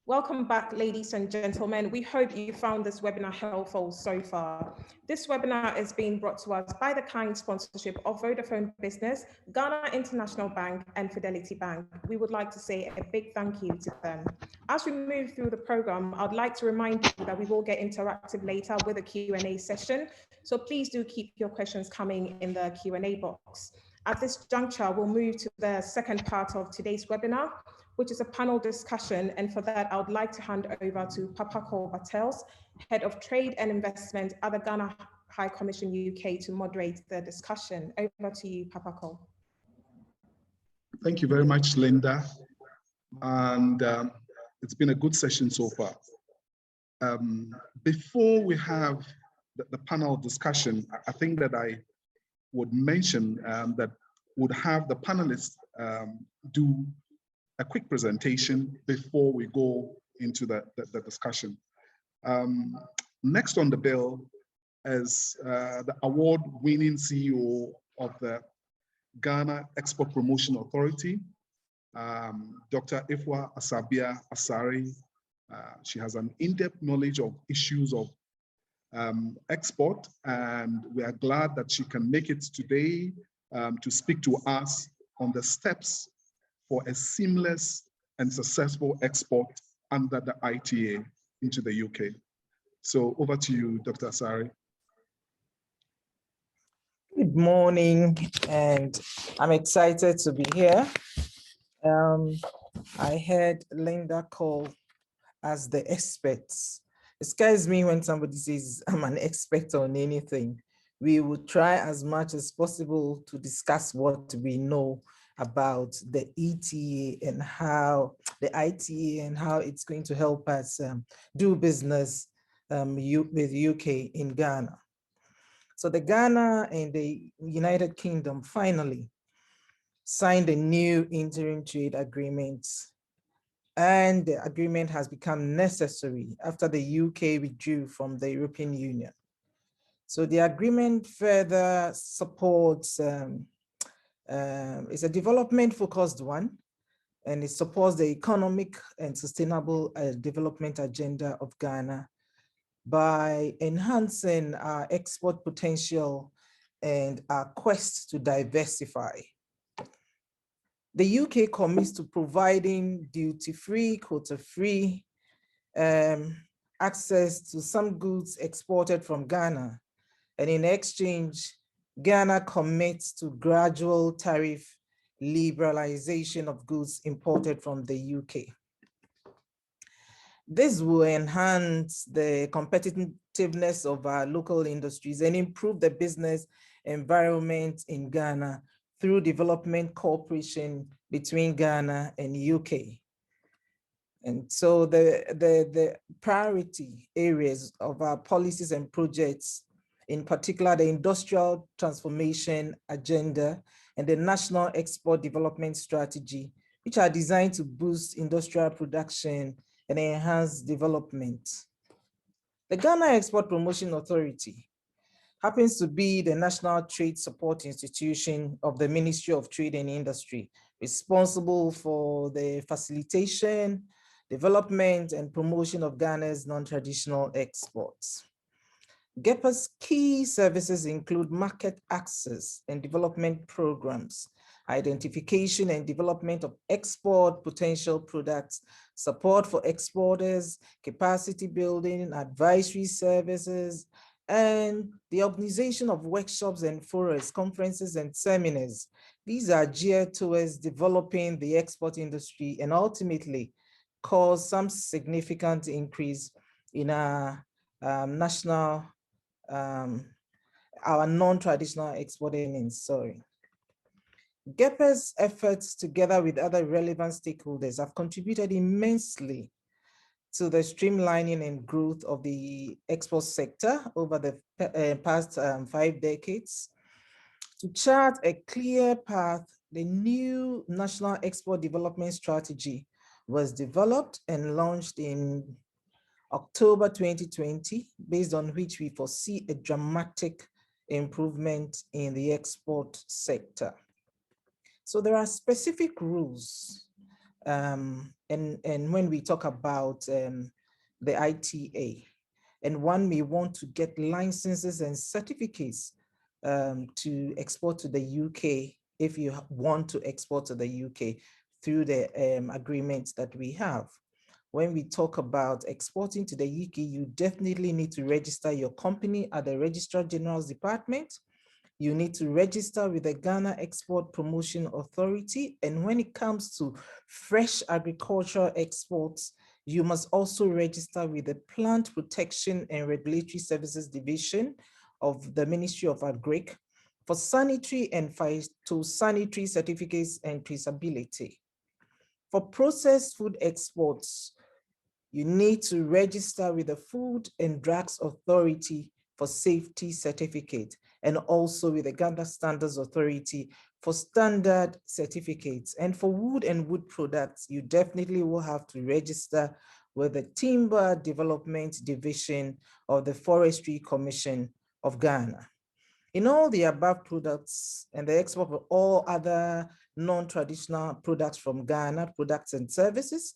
Welcome back, ladies and gentlemen. We hope you found this webinar helpful so far. This webinar is being brought to us by the kind sponsorship of Vodafone Business, Ghana International Bank, and Fidelity Bank. We would like to say a big thank you to them. As we move through the program, I'd like to remind you that we will get interactive later with a Q&A session. So please do keep your questions coming in the Q&A box. At this juncture, we'll move to the second part of today's webinar, which is a panel discussion. And for that, I would like to hand over to Papako Bartels, Head of Trade and Investment at the Ghana High Commission UK, to moderate the discussion. Over to you, Papako. Thank you very much, Linda. And it's been a good session so far. Before we have the panel discussion, I think that I would mention that would have the panelists do a quick presentation before we go into the discussion. Next on the bill is the award-winning CEO of the Ghana Export Promotion Authority, Dr. Ifwa Asabia Asari. She has an in-depth knowledge of issues of export, and we are glad that she can make it today to speak to us on the steps for a seamless and successful export under the ITA into the UK. So over to you, Dr. Asari. Good morning, and I'm excited to be here. I heard Linda call as the experts. It scares me when somebody says I'm an expert on anything. We will try as much as possible to discuss what we know about the ETA and how the ITA and how it's going to help us do business with UK in Ghana. So the Ghana and the United Kingdom finally signed a new interim trade agreement, and the agreement has become necessary after the UK withdrew from the European Union. So the agreement further supports it's a development-focused one, and it supports the economic and sustainable development agenda of Ghana by enhancing our export potential and our quest to diversify. The UK commits to providing duty-free, quota-free access to some goods exported from Ghana, and in exchange, Ghana commits to gradual tariff liberalization of goods imported from the UK. This will enhance the competitiveness of our local industries and improve the business environment in Ghana through development cooperation between Ghana and UK. And so the priority areas of our policies and projects, in particular the industrial transformation agenda and the national export development strategy, which are designed to boost industrial production and enhance development. The Ghana Export Promotion Authority happens to be the national trade support institution of the Ministry of Trade and Industry, responsible for the facilitation, development, and promotion of Ghana's non-traditional exports. GEPA's key services include market access and development programs, identification and development of export potential products, support for exporters, capacity building, advisory services, and the organization of workshops and forums, conferences and seminars. These are geared towards developing the export industry and ultimately cause some significant increase in our our non-traditional export earnings, GEPA's efforts, together with other relevant stakeholders, have contributed immensely to the streamlining and growth of the export sector over the past 5 decades. To chart a clear path, the new National Export Development Strategy was developed and launched in October 2020, based on which we foresee a dramatic improvement in the export sector. So there are specific rules. And when we talk about the ITA, and one may want to get licenses and certificates to export to the UK if you want to export to the UK through the agreements that we have. When we talk about exporting to the UK, you definitely need to register your company at the Registrar General's Department. You need to register with the Ghana Export Promotion Authority. And when it comes to fresh agricultural exports, you must also register with the Plant Protection and Regulatory Services Division of the Ministry of Agric for sanitary and phytosanitary certificates and traceability. For processed food exports, you need to register with the Food and Drugs Authority for safety certificate, and also with the Ghana Standards Authority for standard certificates. And for wood and wood products, you definitely will have to register with the Timber Development Division of the Forestry Commission of Ghana. In all the above products and the export of all other non-traditional products from Ghana, products and services,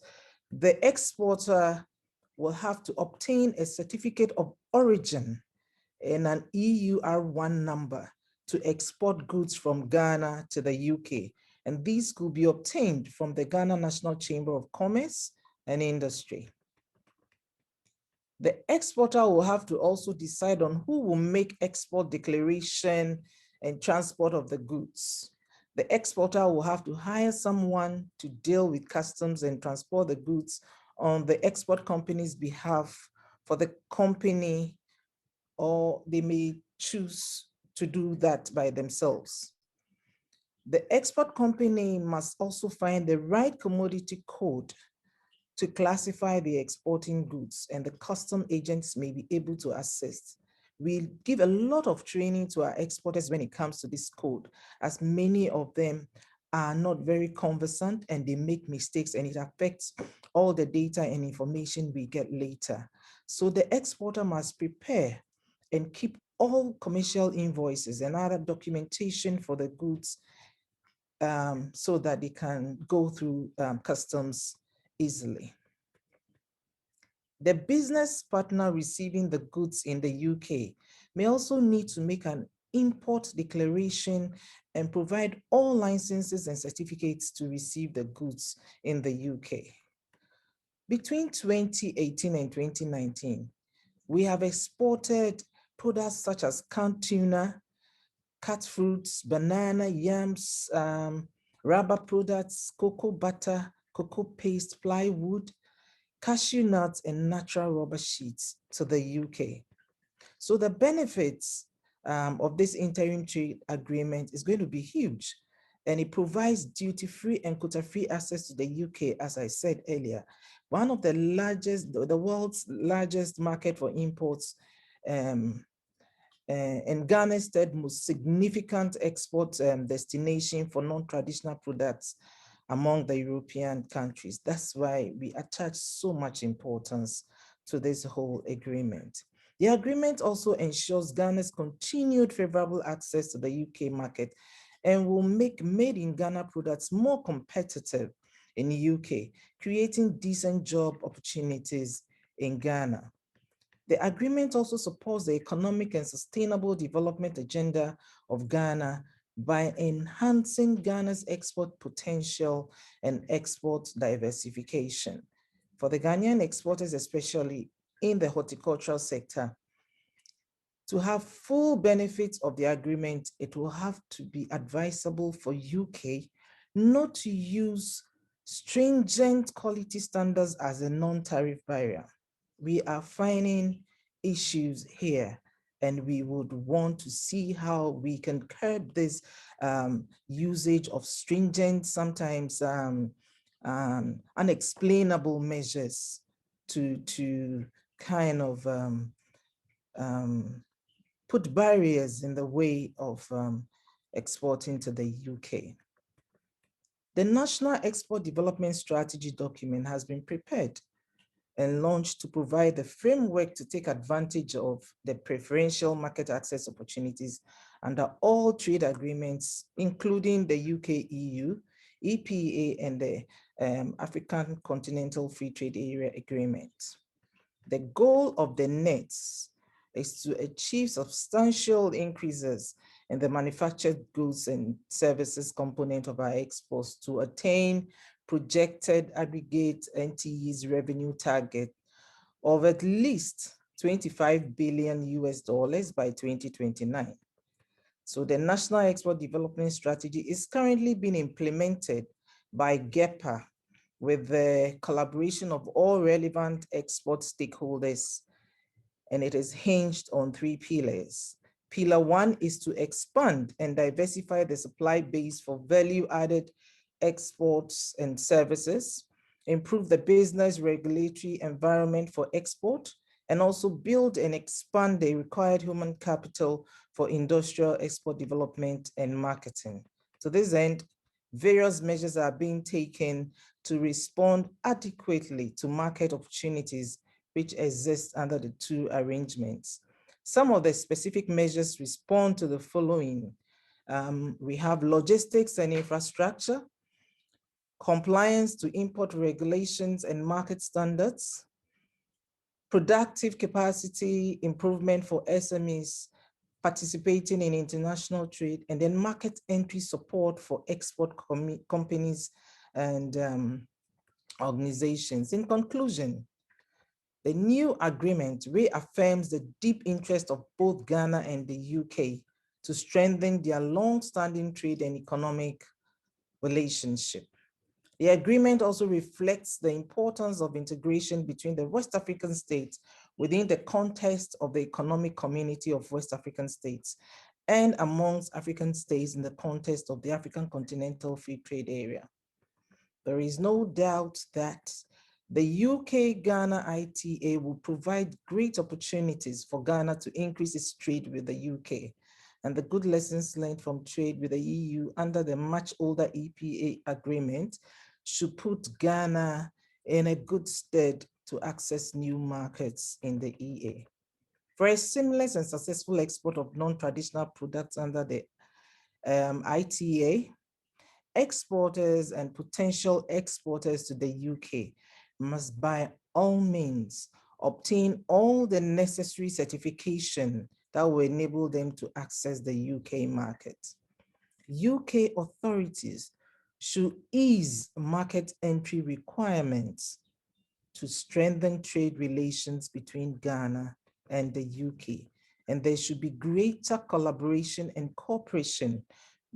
the exporter will have to obtain a certificate of origin and an EUR1 number to export goods from Ghana to the UK. And these could be obtained from the Ghana National Chamber of Commerce and Industry. The exporter will have to also decide on who will make export declaration and transport of the goods. The exporter will have to hire someone to deal with customs and transport the goods on the export company's behalf for the company, or they may choose to do that by themselves. The export company must also find the right commodity code to classify the exporting goods, and the custom agents may be able to assist. We give a lot of training to our exporters when it comes to this code, as many of them are not very conversant and they make mistakes, and it affects all the data and information we get later. So the exporter must prepare and keep all commercial invoices and other documentation for the goods so that they can go through customs easily. The business partner receiving the goods in the UK may also need to make an import declaration and provide all licenses and certificates to receive the goods in the UK. Between 2018 and 2019, we have exported products such as canned tuna, cut fruits, banana, yams, rubber products, cocoa butter, cocoa paste, plywood, cashew nuts, and natural rubber sheets to the UK. So the benefits of this interim trade agreement is going to be huge, and it provides duty-free and quota-free access to the UK, as I said earlier, one of the largest, the world's largest market for imports, and Ghana's third most significant export destination for non-traditional products among the European countries. That's why we attach so much importance to this whole agreement. The agreement also ensures Ghana's continued favorable access to the UK market and will make made in Ghana products more competitive in the UK, creating decent job opportunities in Ghana. The agreement also supports the economic and sustainable development agenda of Ghana by enhancing Ghana's export potential and export diversification. For the Ghanaian exporters, especially in the horticultural sector, to have full benefits of the agreement, it will have to be advisable for UK not to use stringent quality standards as a non-tariff barrier. We are finding issues here, and we would want to see how we can curb this usage of stringent, sometimes unexplainable measures to kind of put barriers in the way of exporting to the UK. The National Export Development Strategy document has been prepared and launched to provide the framework to take advantage of the preferential market access opportunities under all trade agreements, including the UK-EU, EPA, and the African Continental Free Trade Area Agreement. The goal of the NETs is to achieve substantial increases in the manufactured goods and services component of our exports to attain projected aggregate NTE's revenue target of at least 25 billion US dollars by 2029. So the National Export Development Strategy is currently being implemented by GEPA with the collaboration of all relevant export stakeholders, and it is hinged on 3 pillars. Pillar 1 is to expand and diversify the supply base for value-added exports and services, improve the business regulatory environment for export, and also build and expand the required human capital for industrial export development and marketing. To this end, various measures are being taken to respond adequately to market opportunities which exist under the 2 arrangements. Some of the specific measures respond to the following. We have logistics and infrastructure, compliance to import regulations and market standards, productive capacity improvement for SMEs participating in international trade, and then market entry support for export companies and organizations. In conclusion, the new agreement reaffirms the deep interest of both Ghana and the UK to strengthen their long-standing trade and economic relationship. The agreement also reflects the importance of integration between the West African states within the context of the Economic Community of West African States and amongst African states in the context of the African Continental Free Trade Area. There is no doubt that the UK-Ghana ITA will provide great opportunities for Ghana to increase its trade with the UK, and the good lessons learned from trade with the EU under the much older EPA agreement should put Ghana in a good stead to access new markets in the EA. For a seamless and successful export of non-traditional products under the ITA, exporters and potential exporters to the UK must by all means obtain all the necessary certification that will enable them to access the UK market. UK authorities should ease market entry requirements to strengthen trade relations between Ghana and the UK. And there should be greater collaboration and cooperation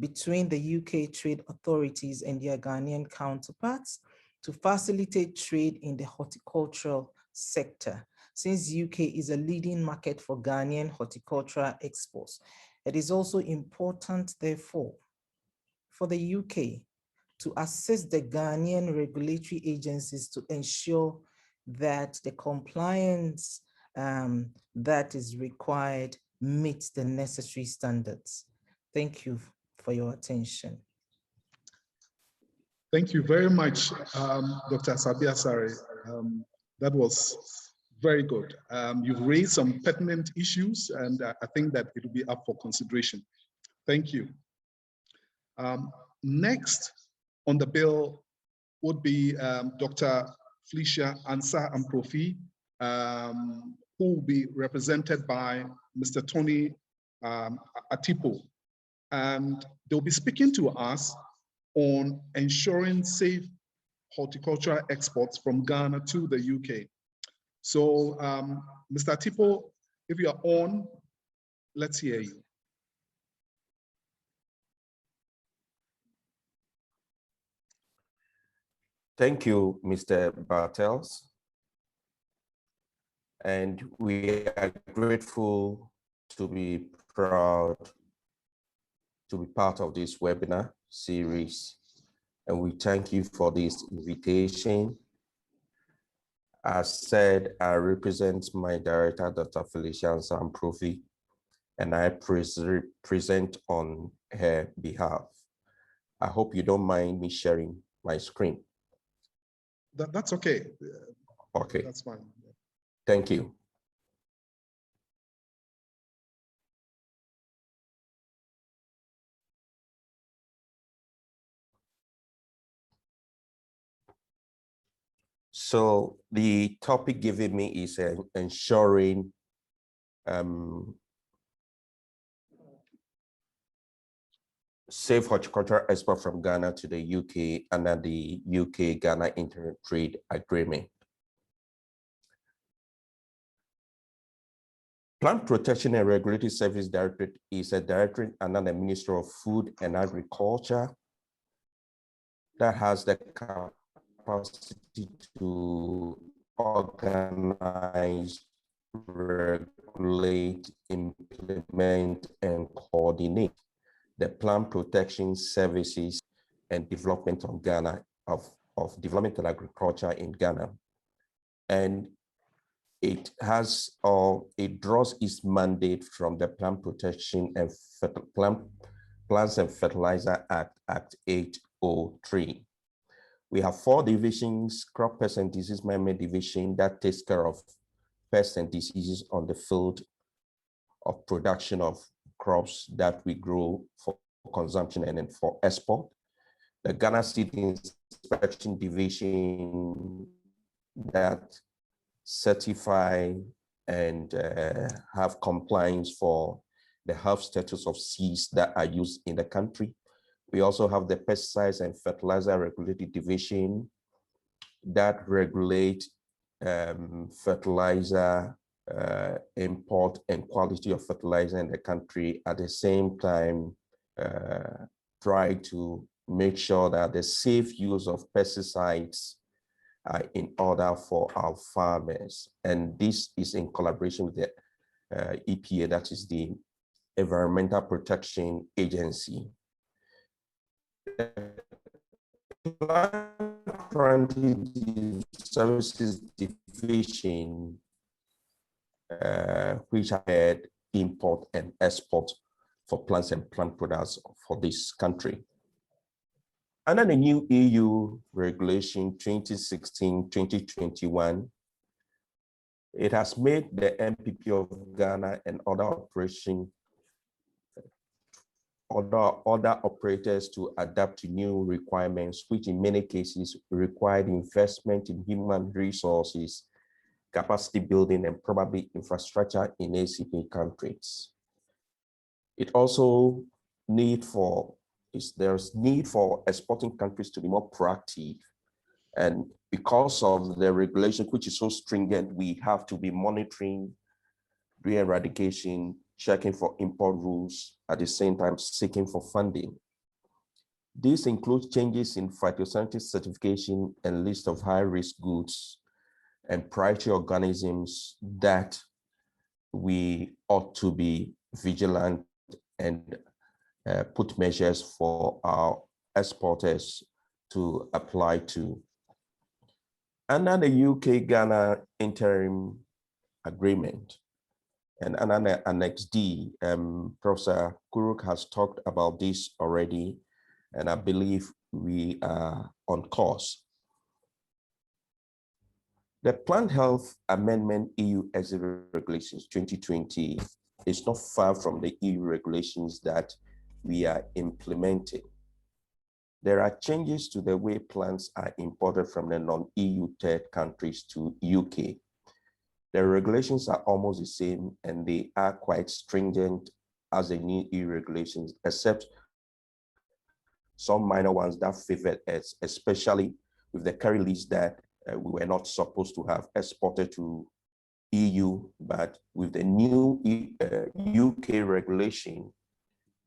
between the UK trade authorities and their Ghanaian counterparts to facilitate trade in the horticultural sector. Since UK is a leading market for Ghanaian horticultural exports, it is also important, therefore, for the UK to assist the Ghanaian regulatory agencies to ensure that the compliance that is required meets the necessary standards. Thank you for your attention. Thank you very much, Dr. Asabia Sare. That was very good. You've raised some pertinent issues, and I think that it will be up for consideration. Thank you. Next on the bill would be Dr. Felicia Ansah Amprofi, who will be represented by Mr. Tony Atipo. And they'll be speaking to us on ensuring safe horticultural exports from Ghana to the UK. So, Mr. Atipo, if you are on, let's hear you. Thank you, Mr. Bartels. And we are grateful to be proud to be part of this webinar series. And we thank you for this invitation. As said, I represent my director, Dr. Felicia Ansah Amprofi, and I present on her behalf. I hope you don't mind me sharing my screen. That's okay. Okay. That's fine. Thank you. So the topic given me is ensuring safe horticultural export from Ghana to the UK under the UK-Ghana Interim Trade Agreement. Plant Protection and Regulatory Service Directorate is a directorate under the Ministry of Food and Agriculture that has the capacity to organize, regulate, implement, and coordinate the plant protection services and development of Ghana, of development and agriculture in Ghana. And it has, it draws its mandate from the Plant Protection and Plants and Fertilizer Act, Act 803. We have 4 divisions: Crop Pest and Disease Management Division that takes care of pests and diseases on the field of production of crops that we grow for consumption and then for export. The Ghana Seed Inspection Division that certify and have compliance for the health status of seeds that are used in the country. We also have the Pesticides and Fertilizer Regulatory Division that regulate fertilizer import and quality of fertilizer in the country, at the same time try to make sure that the safe use of pesticides are in order for our farmers. And this is in collaboration with the EPA, that is the Environmental Protection Agency. Plant Services Division, which had import and export for plants and plant products for this country. Under the new EU regulation 2016-2021, it has made the MPP of Ghana and other operators to adapt to new requirements, which in many cases required investment in human resources, capacity building, and probably infrastructure in ACP countries. It also there's need for exporting countries to be more proactive. And because of the regulation, which is so stringent, we have to be monitoring, doing eradication, checking for import rules, at the same time seeking for funding. This includes changes in phytosanitary certification and list of high-risk goods and priority organisms that we ought to be vigilant and put measures for our exporters to apply to. Under the UK-Ghana Interim Agreement, and under Annex D, Professor Kuruk has talked about this already, and I believe we are on course. The Plant Health Amendment EU Exit Regulations 2020 is not far from the EU regulations that we are implementing. There are changes to the way plants are imported from the non-EU third countries to UK. The regulations are almost the same and they are quite stringent as the new EU regulations, except some minor ones that favor us, especially with the carry list that we were not supposed to have exported to EU, but with the new UK regulation,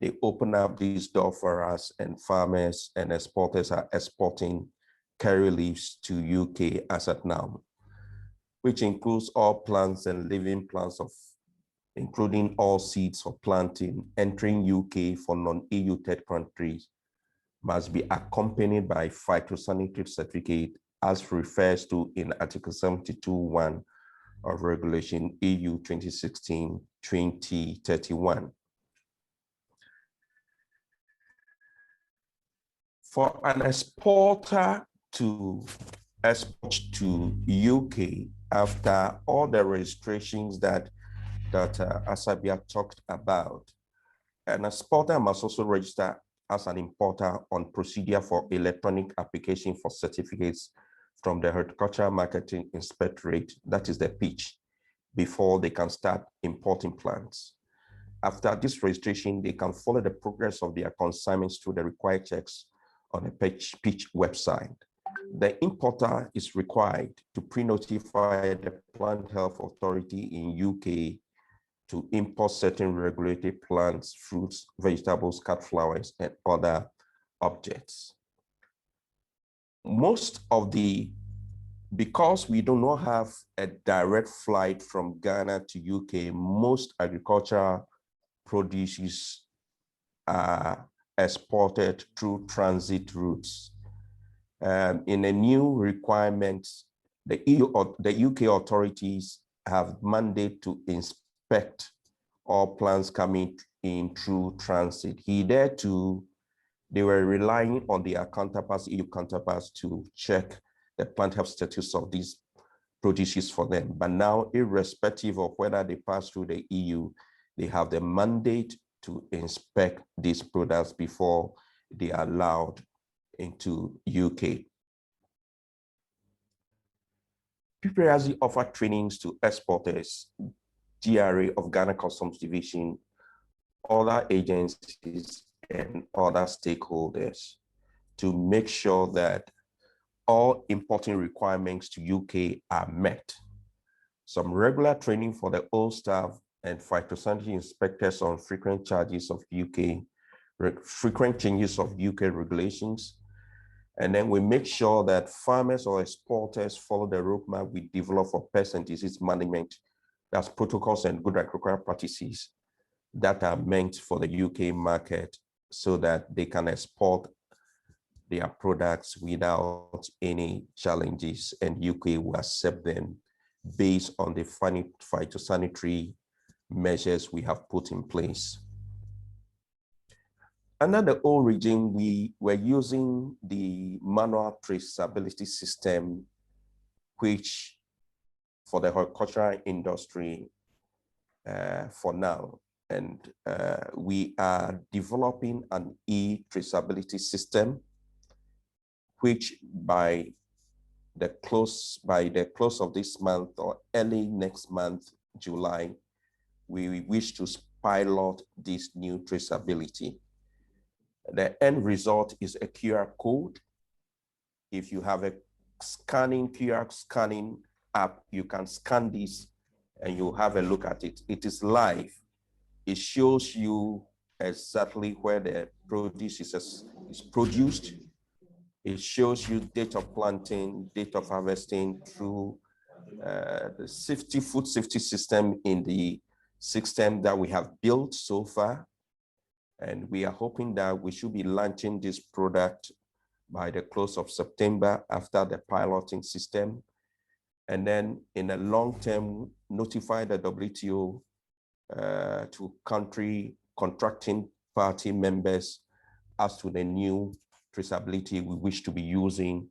they open up this door for us, and farmers and exporters are exporting carry leaves to UK as at now, which includes all plants and living plants including all seeds for planting entering UK for non-EU third countries must be accompanied by phytosanitary certificate as refers to in Article 72.1 of Regulation EU 2016-2031. 20 . For an exporter to export to UK after all the registrations that Asabia talked about, an exporter must also register as an importer on procedure for electronic application for certificates from the Horticultural Marketing Inspectorate, that is the PITCH, before they can start importing plants. After this registration, they can follow the progress of their consignments through the required checks on the PITCH website. The importer is required to pre-notify the Plant Health Authority in UK to import certain regulated plants, fruits, vegetables, cut flowers, and other objects. Because we do not have a direct flight from Ghana to UK, most agricultural produces are exported through transit routes. In a new requirement, the UK authorities have mandate to inspect all plants coming in through transit. They were relying on their counterparts, EU counterparts, to check the plant health status of these produces for them. But now, irrespective of whether they pass through the EU, they have the mandate to inspect these products before they are allowed into UK. PPRZ offer trainings to exporters, GRA of Ghana Customs Division, other agencies, and other stakeholders to make sure that all importing requirements to UK are met. Some regular training for the old staff and phytosanitary inspectors on frequent changes of UK regulations. And then we make sure that farmers or exporters follow the roadmap we develop for pest and disease management. That's protocols and good agricultural practices that are meant for the UK market so that they can export their products without any challenges, and UK will accept them based on the phytosanitary measures we have put in place. Under the old regime, we were using the manual traceability system, which for the horticultural industry for now. And we are developing an e-traceability system, which by the close of this month or early next month, July, we wish to pilot this new traceability. The end result is a QR code. If you have a QR scanning app, you can scan this and you have a look at it. It is live. It shows you exactly where the produce is produced. It shows you date of planting, date of harvesting through the food safety system in the system that we have built so far. And we are hoping that we should be launching this product by the close of September after the piloting system. And then in the long term, notify the WTO to country contracting party members as to the new traceability we wish to be using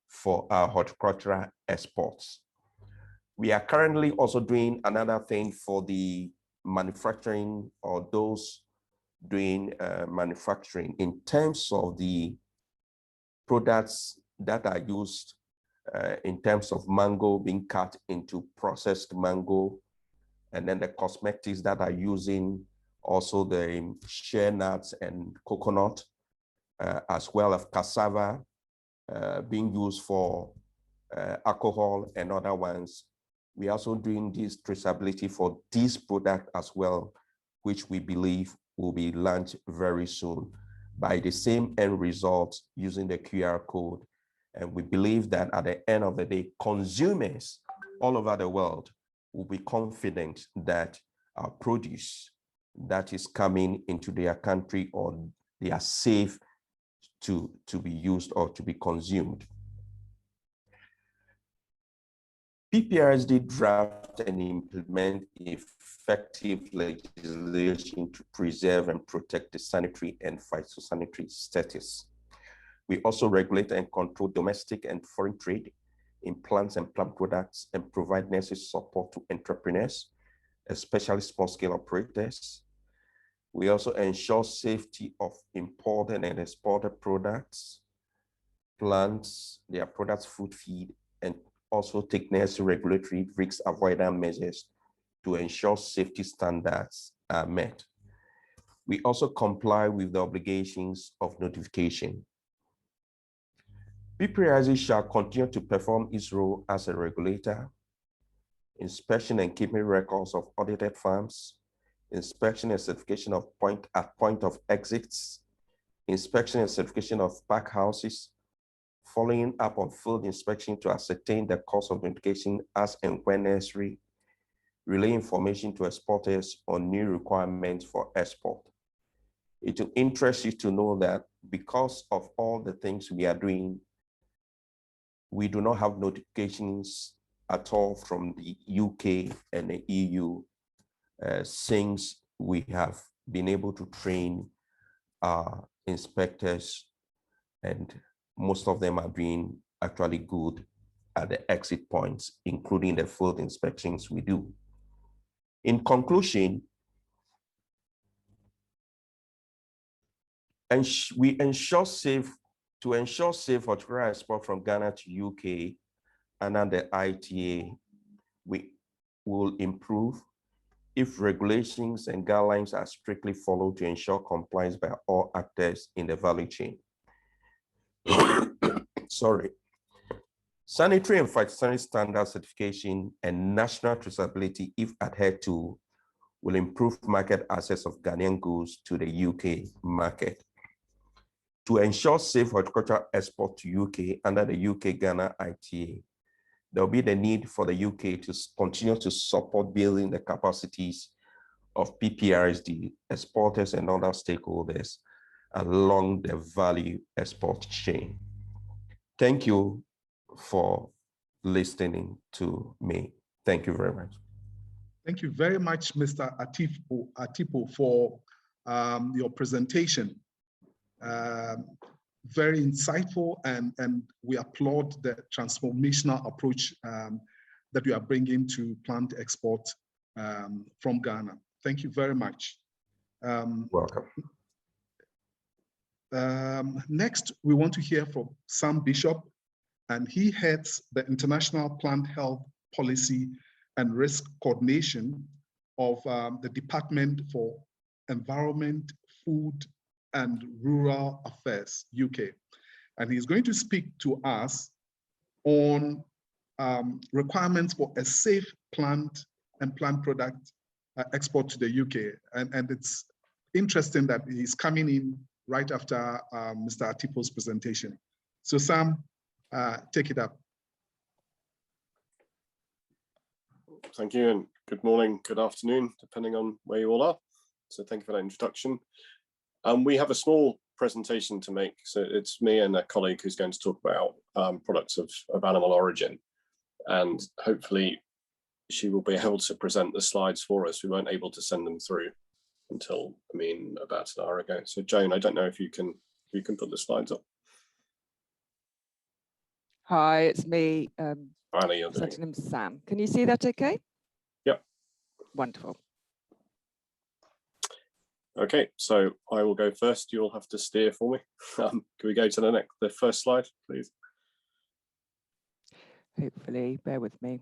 for our horticultural exports. We are currently also doing another thing for the manufacturing or those doing manufacturing in terms of the products that are used in terms of mango being cut into processed mango, and then the cosmetics that are using also the shea nuts and coconut, as well as cassava being used for alcohol and other ones. We are also doing this traceability for this product as well, which we believe will be launched very soon by the same end result using the QR code. And we believe that at the end of the day, consumers all over the world will be confident that our produce that is coming into their country or they are safe to be used or to be consumed. PPRSD draft and implement effective legislation to preserve and protect the sanitary and phytosanitary status. We also regulate and control domestic and foreign trade in plants and plant products and provide necessary support to entrepreneurs, especially small-scale operators. We also ensure safety of imported and exported products, plants, their products, food, feed, and also take necessary regulatory risk avoidance measures to ensure safety standards are met. We also comply with the obligations of notification. BPRC shall continue to perform its role as a regulator, inspection and keeping records of audited farms, inspection and certification of point of exits, inspection and certification of pack houses, following up on field inspection to ascertain the cause of notification as and when necessary, relay information to exporters on new requirements for export. It will interest you to know that because of all the things we are doing, we do not have notifications at all from the UK and the EU since we have been able to train our inspectors, and most of them are being actually good at the exit points, including the field inspections we do. In conclusion, we ensure safe horticultural export from Ghana to UK under the ITA. We will improve if regulations and guidelines are strictly followed to ensure compliance by all actors in the value chain. Sorry. Sanitary and phytosanitary standard certification and national traceability, if adhered to, will improve market access of Ghanaian goods to the UK market. To ensure safe horticultural export to UK under the UK-Ghana ITA, there will be the need for the UK to continue to support building the capacities of PPRSD, exporters and other stakeholders along the value export chain. Thank you for listening to me. Thank you very much. Thank you very much, Mr. Atipo, for your presentation. Very insightful, and we applaud the transformational approach that you are bringing to plant export from Ghana. Thank you very much. Welcome. Next, we want to hear from Sam Bishop, and he heads the International Plant Health Policy and Risk Coordination of the Department for Environment, Food, and Rural Affairs, UK. And he's going to speak to us on requirements for a safe plant and plant product export to the UK. And it's interesting that he's coming in right after Mr. Atipo's presentation. So Sam, take it up. Thank you, and good morning, good afternoon, depending on where you all are. So thank you for that introduction. We have a small presentation to make. So it's me and a colleague who's going to talk about products of animal origin. And hopefully she will be able to present the slides for us. We weren't able to send them through until, about an hour ago. So Joan, I don't know if you can put the slides up. Hi, it's me. Finally, you're doing Name Sam. Can you see that okay? Yep. Wonderful. Okay, so I will go first. You'll have to steer for me. Can we go to the first slide, please? Hopefully, bear with me.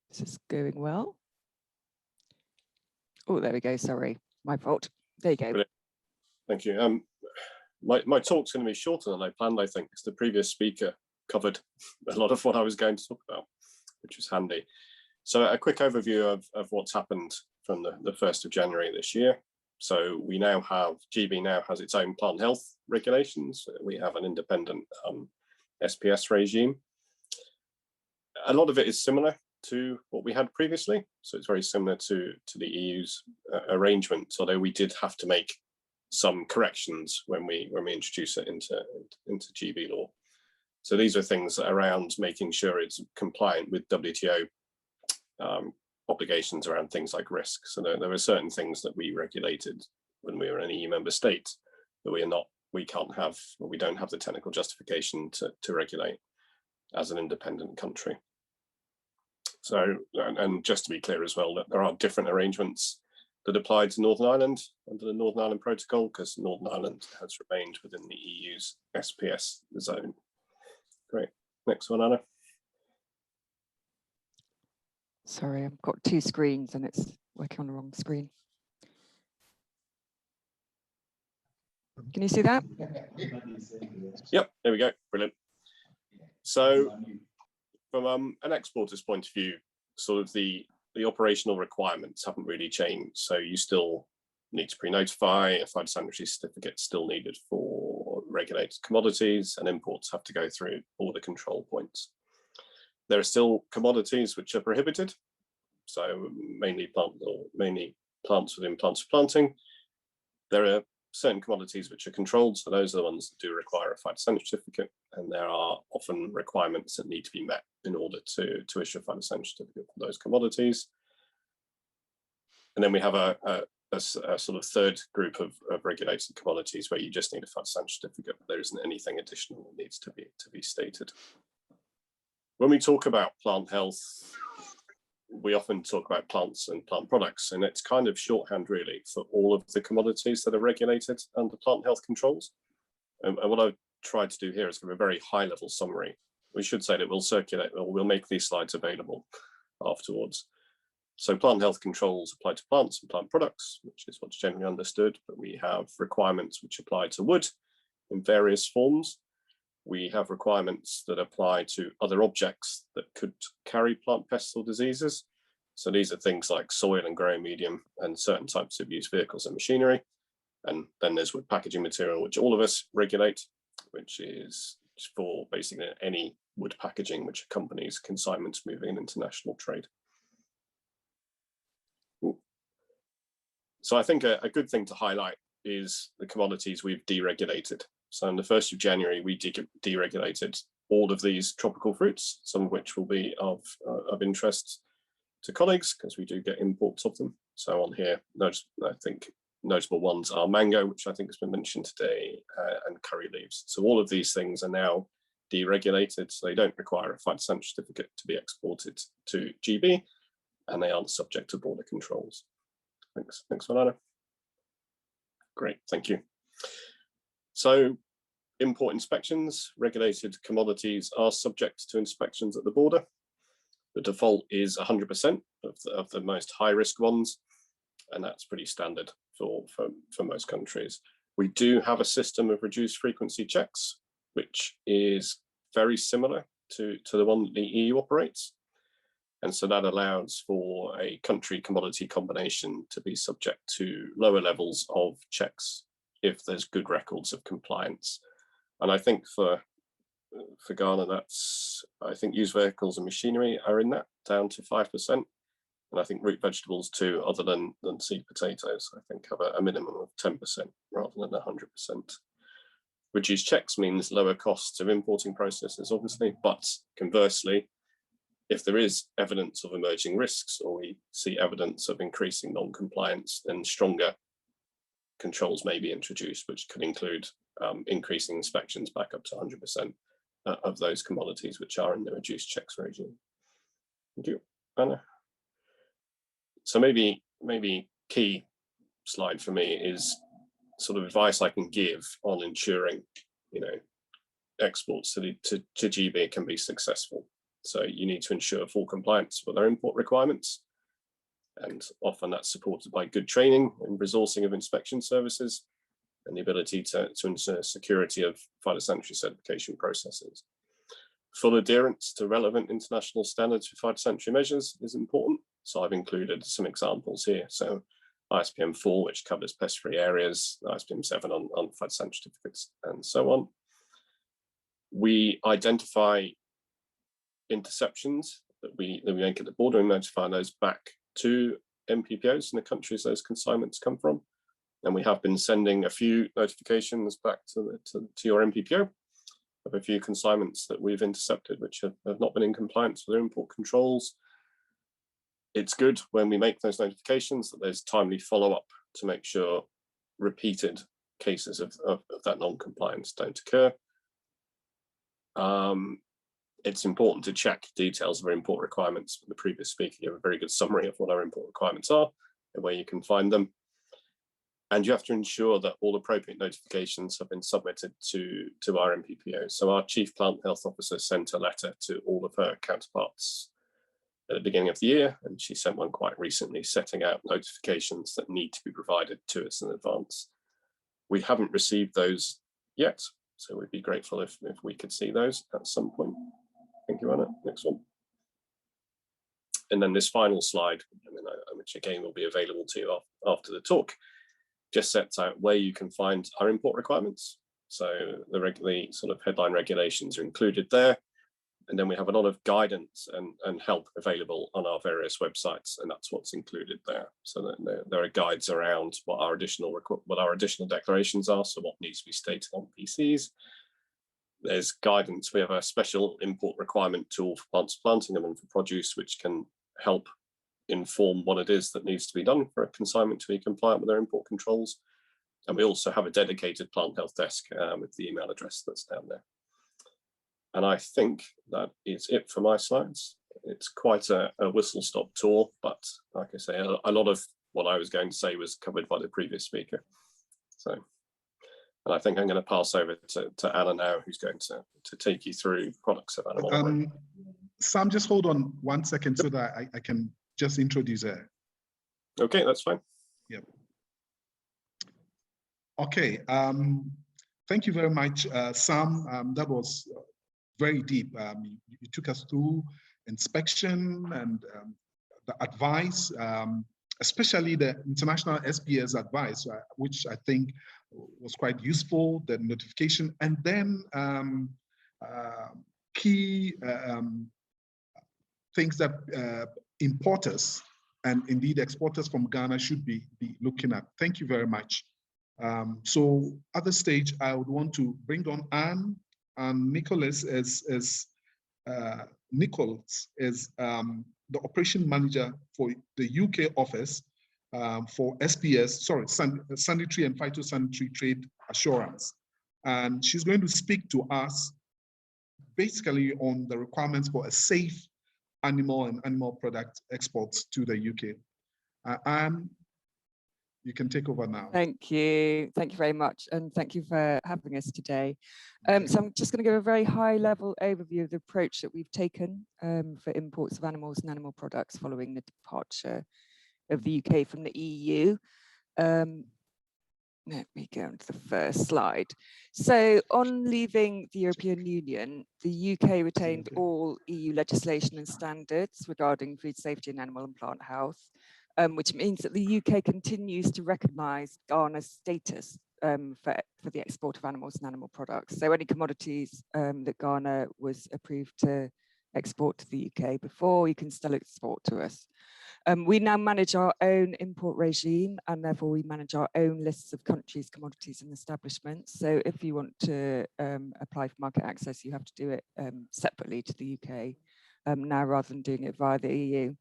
This is going well. Oh, there we go. Sorry, my fault. There you go. Brilliant. Thank you. My talk's going to be shorter than I planned, I think, because the previous speaker covered a lot of what I was going to talk about, which was handy. So a quick overview of what's happened from the 1st of January this year. So we now have, GB now has its own plant health regulations. We have an independent SPS regime. A lot of it is similar to what we had previously. So it's very similar to the EU's arrangements, although we did have to make some corrections when we introduce it into GB law. So these are things around making sure it's compliant with WTO obligations around things like risk. So there were certain things that we regulated when we are an EU member state, that we don't have the technical justification to regulate as an independent country. So, and just to be clear as well, that there are different arrangements that apply to Northern Ireland under the Northern Ireland Protocol, because Northern Ireland has remained within the EU's SPS zone. Great. Next one, Anna. Sorry, I've got two screens and it's working on the wrong screen. Can you see that? Yep, there we go. Brilliant. So from an exporter's point of view, sort of the operational requirements haven't really changed. So you still need to pre-notify, a phytosanitary certificate still needed for regulated commodities, and imports have to go through all the control points. There are still commodities which are prohibited. So mainly plants within plants for planting. There are certain commodities which are controlled, so those are the ones that do require a phytosanitary certificate, and there are often requirements that need to be met in order to issue a phytosanitary certificate for those commodities. And then we have a sort of third group of regulated commodities where you just need a phytosanitary certificate, but there isn't anything additional that needs to be stated. When we talk about plant health, we often talk about plants and plant products, and it's kind of shorthand really for all of the commodities that are regulated under plant health controls. And what I've tried to do here is give a very high level summary. We should say that we'll make these slides available afterwards. So plant health controls apply to plants and plant products, which is what's generally understood, but we have requirements which apply to wood in various forms. We have requirements that apply to other objects that could carry plant pests or diseases. So these are things like soil and growing medium and certain types of used vehicles and machinery. And then there's wood packaging material, which all of us regulate, which is for basically any wood packaging which accompanies consignments moving in international trade. So I think a good thing to highlight is the commodities we've deregulated. So on the 1st of January, we deregulated all of these tropical fruits, some of which will be of interest to colleagues because we do get imports of them. So on here, I think notable ones are mango, which I think has been mentioned today, and curry leaves. So all of these things are now deregulated, so they don't require a phytosanitary certificate to be exported to GB, and they aren't subject to border controls. Thanks, Anna. Great, thank you. So import inspections, regulated commodities are subject to inspections at the border. The default is 100% of the most high risk ones, and that's pretty standard for most countries. We do have a system of reduced frequency checks, which is very similar to the one that the EU operates. And so that allows for a country commodity combination to be subject to lower levels of checks if there's good records of compliance. And I think for Ghana, I think used vehicles and machinery are in that, down to 5%. And I think root vegetables too, other than seed potatoes, I think have a minimum of 10% rather than 100%. Reduced checks means lower costs of importing processes, obviously, but conversely, if there is evidence of emerging risks or we see evidence of increasing non-compliance, then stronger controls may be introduced, which could include increasing inspections back up to 100% of those commodities which are in the reduced checks regime. Thank you, Anna. So maybe key slide for me is sort of advice I can give on ensuring, exports to GB can be successful. So you need to ensure full compliance with our import requirements. And often that's supported by good training and resourcing of inspection services and the ability to ensure security of phytosanitary certification processes. Full adherence to relevant international standards for phytosanitary measures is important. So I've included some examples here. So ISPM 4, which covers pest-free areas, ISPM 7 on phytosanitary certificates, and so on. We identify interceptions that we make at the border and notify those back to MPPOs in the countries those consignments come from. And we have been sending a few notifications back to your MPPO of a few consignments that we've intercepted, which have not been in compliance with their import controls. It's good when we make those notifications that there's timely follow-up to make sure repeated cases of that non-compliance don't occur. It's important to check details of our import requirements. The previous speaker gave a very good summary of what our import requirements are and where you can find them. And you have to ensure that all appropriate notifications have been submitted to our MPPO. So our Chief Plant Health Officer sent a letter to all of her counterparts at the beginning of the year, and she sent one quite recently setting out notifications that need to be provided to us in advance. We haven't received those yet, so we'd be grateful if we could see those at some point. Thank you, Anna. Next one. And then this final slide, which again will be available to you after the talk, just sets out where you can find our import requirements. So the sort of headline regulations are included there. And then we have a lot of guidance and help available on our various websites, and that's what's included there. So that there are guides around what our additional declarations are, so what needs to be stated on PCs. There's guidance. We have a special import requirement tool for plants planting and one for produce, which can help inform what it is that needs to be done for a consignment to be compliant with their import controls. And we also have a dedicated plant health desk with the email address that's down there. And I think that is it for my slides. It's quite a whistle-stop tour, but like I say, a lot of what I was going to say was covered by the previous speaker. So, and I think I'm going to pass over to Anna now, who's going to take you through products of animal. Sam, just hold on 1 second so that I can just introduce her. Okay, that's fine. Yep. Okay, thank you very much, Sam. That was very deep. You took us through inspection and the advice, especially the international SPS advice, which I think was quite useful, the notification, and then key things that importers and indeed exporters from Ghana should be looking at. Thank you very much. So at this stage, I would want to bring on Anne and Nicholas Nichols is the operation manager for the UK office for SPS, sorry, sanitary and phytosanitary trade assurance. And she's going to speak to us basically on the requirements for a safe animal and animal product exports to the UK. Anne, you can take over now. Thank you very much, and thank you for having us today. So I'm just going to give a very high-level overview of the approach that we've taken for imports of animals and animal products following the departure of the UK from the EU. Let me go on to the first slide. So on leaving the European Union, the UK retained all EU legislation and standards regarding food safety and animal and plant health, which means that the UK continues to recognise Ghana's status for the export of animals and animal products. So any commodities that Ghana was approved to export to the UK before, you can still export to us. We now manage our own import regime, and therefore we manage our own lists of countries, commodities and establishments. So if you want to apply for market access, you have to do it separately to the UK now rather than doing it via the EU.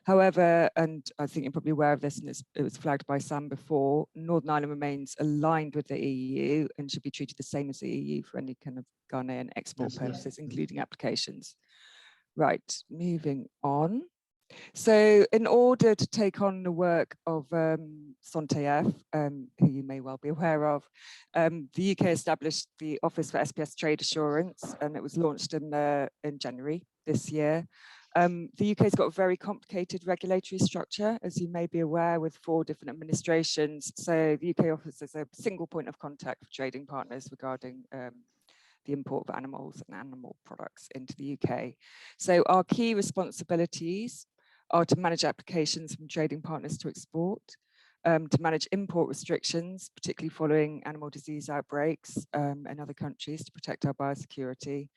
However, and I think you're probably aware of this, and it was flagged by Sam before, Northern Ireland remains aligned with the EU and should be treated the same as the EU for any kind of Ghanaian export purposes, including applications. Right, moving on. So in order to take on the work of SONTEF, who you may well be aware of, the UK established the Office for SPS Trade Assurance, and it was launched in January this year. The UK's got a very complicated regulatory structure, as you may be aware, with 4 different administrations. So the UK office is a single point of contact for trading partners regarding the import of animals and animal products into the UK. So our key responsibilities are to manage applications from trading partners to export, to manage import restrictions, particularly following animal disease outbreaks in other countries to protect our biosecurity,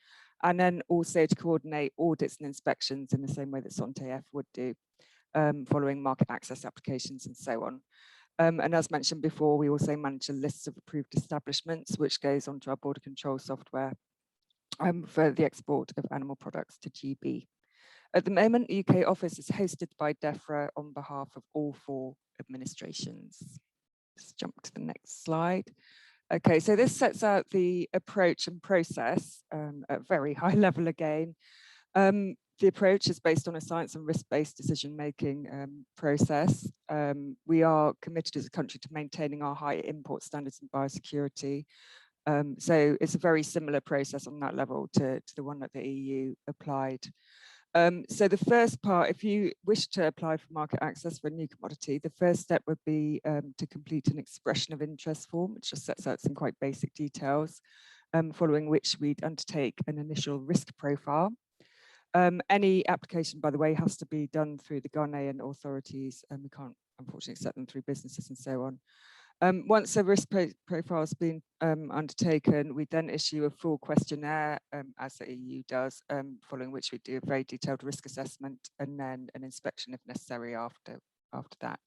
and then also to coordinate audits and inspections in the same way that SONTEF would do, following market access applications and so on. And as mentioned before, we also manage a list of approved establishments, which goes onto our border control software for the export of animal products to GB. At the moment, the UK office is hosted by DEFRA on behalf of all 4 administrations. Let's jump to the next slide. Okay, so this sets out the approach and process at a very high level again. The approach is based on a science and risk-based decision-making process. We are committed as a country to maintaining our high import standards in biosecurity. So it's a very similar process on that level to the one that the EU applied. So the first part, if you wish to apply for market access for a new commodity, the first step would be to complete an expression of interest form, which just sets out some quite basic details, following which we'd undertake an initial risk profile. Any application, by the way, has to be done through the Ghanaian authorities, and we can't unfortunately set them through businesses and so on. Once a risk profile has been undertaken, we then issue a full questionnaire, as the EU does, following which we do a very detailed risk assessment and then an inspection if necessary after that.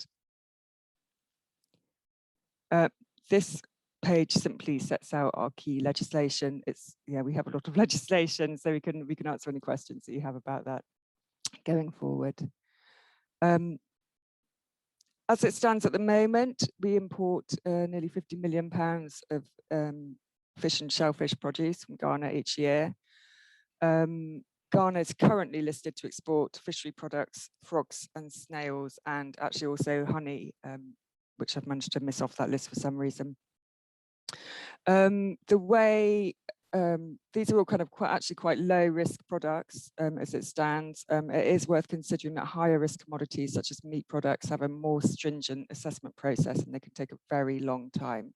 This page simply sets out our key legislation. We have a lot of legislation, so we can answer any questions that you have about that going forward. As it stands at the moment, we import nearly £50 million of fish and shellfish produce from Ghana each year. Ghana is currently listed to export fishery products, frogs and snails, and actually also honey, which I've managed to miss off that list for some reason. These are all kind of quite low risk products as it stands. It is worth considering that higher risk commodities such as meat products have a more stringent assessment process and they can take a very long time,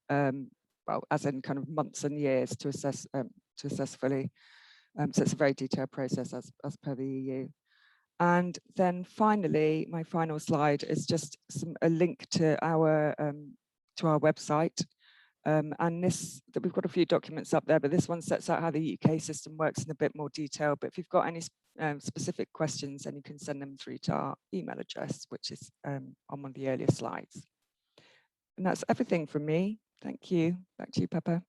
well, as in kind of months and years to assess fully. So it's a very detailed process as per the EU. And then finally, my final slide is just a link to our website. And that we've got a few documents up there, but this one sets out how the UK system works in a bit more detail. But if you've got any specific questions, then you can send them through to our email address, which is on one of the earlier slides. And that's everything from me. Thank you. Back to you, Pepper.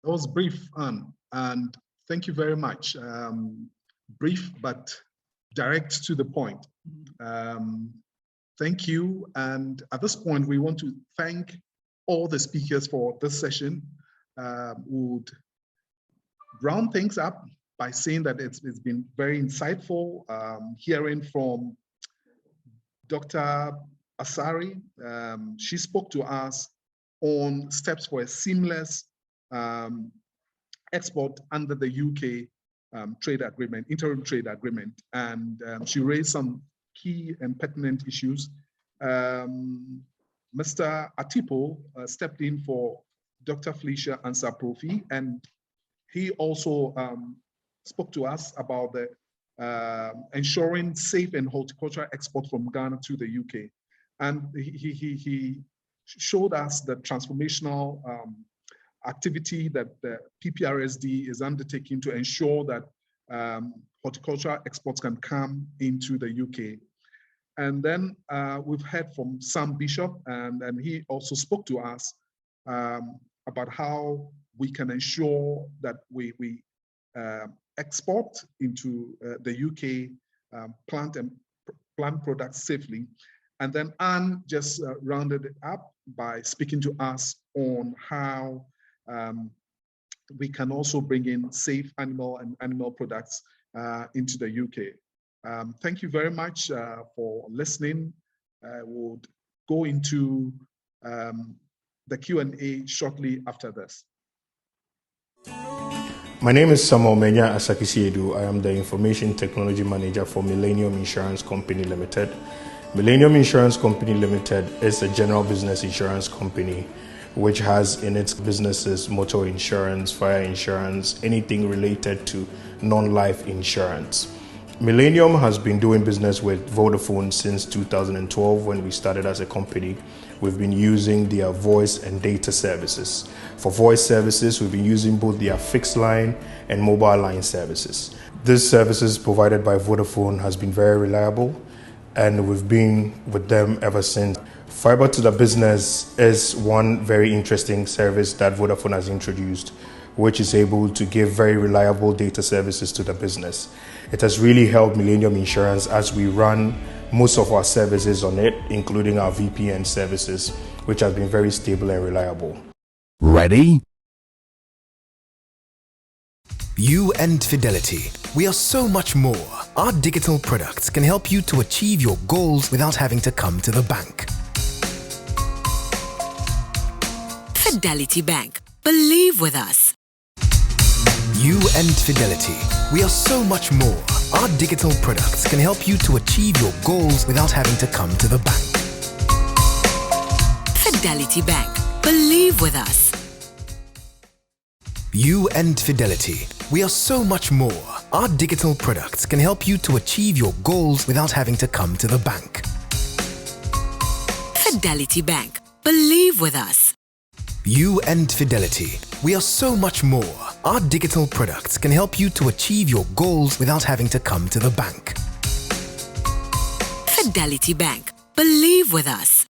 That was brief, Anne, and thank you very much. Brief, but direct to the point. Thank you. And at this point, we want to thank all the speakers for this session. Would round things up by saying that it's been very insightful hearing from Dr. Asari. She spoke to us on steps for a seamless export under the UK trade agreement, interim trade agreement. And she raised some key and pertinent issues. Mr. Atipo stepped in for Dr. Felicia Ansah-Profi, and he also spoke to us about the ensuring safe and horticultural export from Ghana to the UK. And he showed us the transformational activity that the PPRSD is undertaking to ensure that horticultural exports can come into the UK. And then we've heard from Sam Bishop, and he also spoke to us about how we can ensure that we export into the UK plant products safely. And then Anne just rounded it up by speaking to us on how we can also bring in safe animal products into the UK. Thank you very much for listening. We'll go into the Q&A shortly after this. My name is Samuel Menya Asakisiedu. I am the Information Technology Manager for Millennium Insurance Company Limited. Millennium Insurance Company Limited is a general business insurance company which has in its businesses motor insurance, fire insurance, anything related to non-life insurance. Millennium has been doing business with Vodafone since 2012 when we started as a company. We've been using their voice and data services. For voice services, we've been using both their fixed line and mobile line services. These services provided by Vodafone has been very reliable, and we've been with them ever since. Fiber to the business is one very interesting service that Vodafone has introduced, which is able to give very reliable data services to the business. It has really helped Millennium Insurance as we run most of our services on it, including our VPN services, which has been very stable and reliable. Ready? You and Fidelity. We are so much more. Our digital products can help you to achieve your goals without having to come to the bank. Fidelity Bank. Believe with us. You and Fidelity. We are so much more. Our digital products can help you to achieve your goals without having to come to the bank. Fidelity Bank. Believe with us. You and Fidelity. We are so much more. Our digital products can help you to achieve your goals without having to come to the bank. Fidelity Bank. Believe with us. You and Fidelity. We are so much more. Our digital products can help you to achieve your goals without having to come to the bank. Fidelity Bank. Believe with us.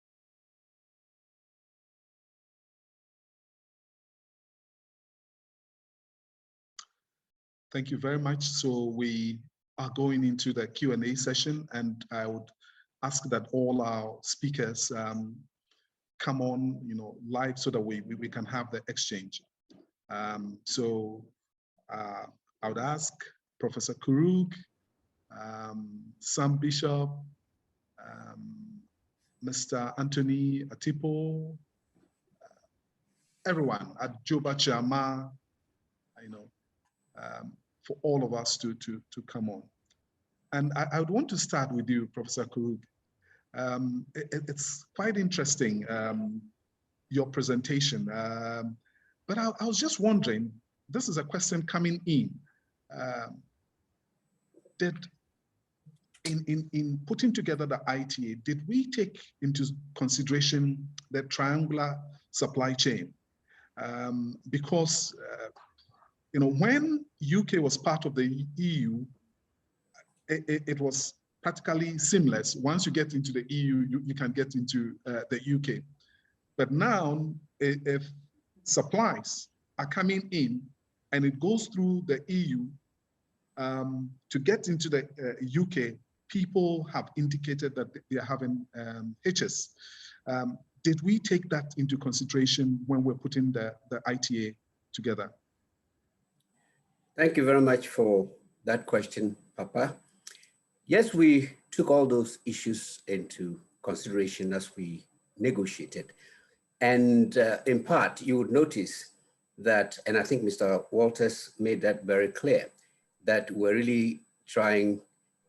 Thank you very much. So we are going into the Q&A session, and I would ask that all our speakers come on, live so that we can have the exchange. I would ask Professor Kuruk, Sam Bishop, Mr. Anthony Atipo, everyone at Joba Chama, for all of us to come on. And I would want to start with you, Professor Kuruk. It's quite interesting, your presentation. But I was just wondering, this is a question coming in. In putting together the ITA, did we take into consideration the triangular supply chain? Because when UK was part of the EU, it was practically seamless. Once you get into the EU, you can get into the UK. But now, if supplies are coming in and it goes through the EU, to get into the UK, people have indicated that they are having HS. Did we take that into consideration when we're putting the ITA together? Thank you very much for that question, Papa. Yes, we took all those issues into consideration as we negotiated. And in part, you would notice that, and I think Mr. Walters made that very clear, that we're really trying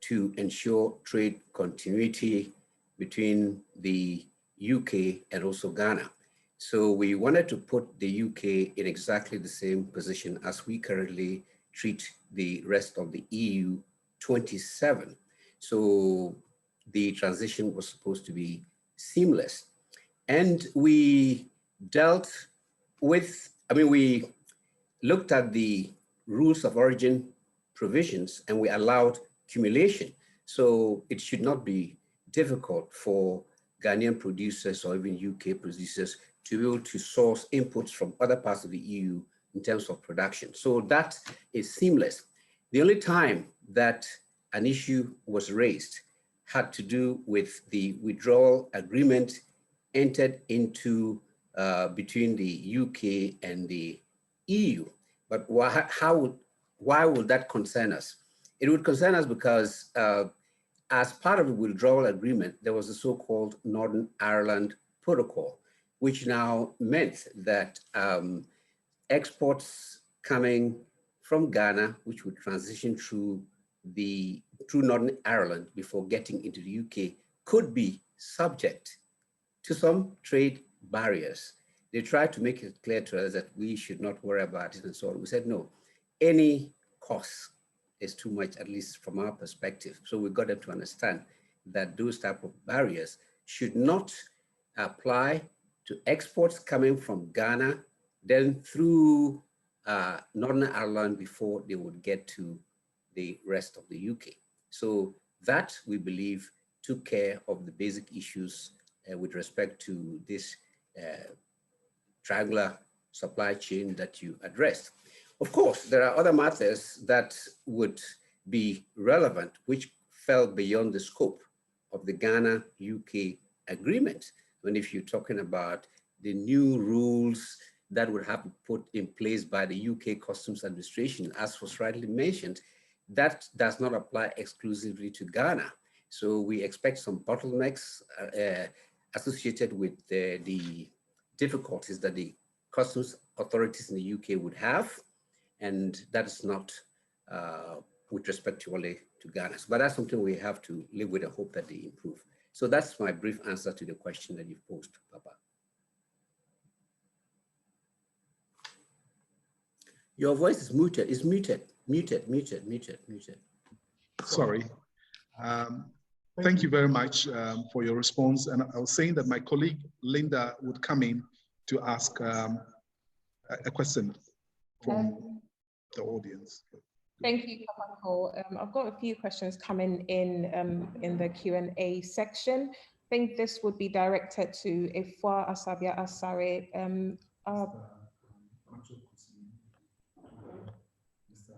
to ensure trade continuity between the UK and also Ghana. So we wanted to put the UK in exactly the same position as we currently treat the rest of the EU 27. So the transition was supposed to be seamless. And we dealt with, we looked at the rules of origin provisions and we allowed cumulation. So it should not be difficult for Ghanaian producers or even UK producers to be able to source inputs from other parts of the EU in terms of production. So that is seamless. The only time that an issue was raised had to do with the withdrawal agreement entered into between the UK and the EU. But why would that concern us? It would concern us because as part of the withdrawal agreement, there was a so-called Northern Ireland Protocol, which now meant that exports coming from Ghana, which would transition through Northern Ireland before getting into the UK, could be subject to some trade barriers. They tried to make it clear to us that we should not worry about it and so on. We said, no, any cost is too much, at least from our perspective. So we got them to understand that those type of barriers should not apply to exports coming from Ghana, then through Northern Ireland before they would get to the rest of the UK. So that, we believe, took care of the basic issues with respect to this triangular supply chain that you addressed. Of course, there are other matters that would be relevant, which fell beyond the scope of the Ghana-UK agreement. When if you're talking about the new rules that would have to be put in place by the UK Customs Administration, as was rightly mentioned, that does not apply exclusively to Ghana. So we expect some bottlenecks associated with the difficulties that the customs authorities in the UK would have, and that is not with respect to only to Ghana. But that's something we have to live with and hope that they improve. So that's my brief answer to the question that you've posed, Papa. Your voice is muted. It's muted. Muted. Sorry. Thank you very much for your response. And I was saying that my colleague Linda would come in to ask a question from the audience. Thank you, Papa Cole. I've got a few questions coming in the Q&A section. I think this would be directed to Efwa Asabia Asare.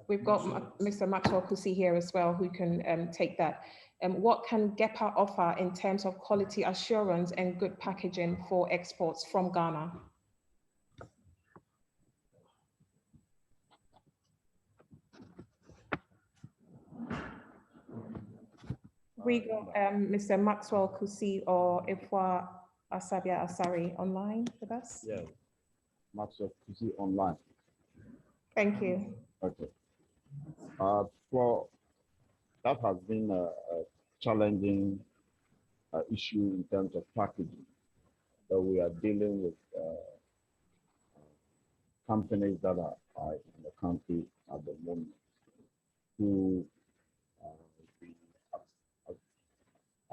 We've got Mr. Maxwell Kusi here as well, who can take that. What can GEPA offer in terms of quality assurance and good packaging for exports from Ghana? We got Mr. Maxwell Kusi or Efwa Asabia Asari online with us? Yeah, Maxwell Kusi online. Thank you. Okay. Well, that has been a challenging issue in terms of packaging. So we are dealing with companies that are in the country at the moment who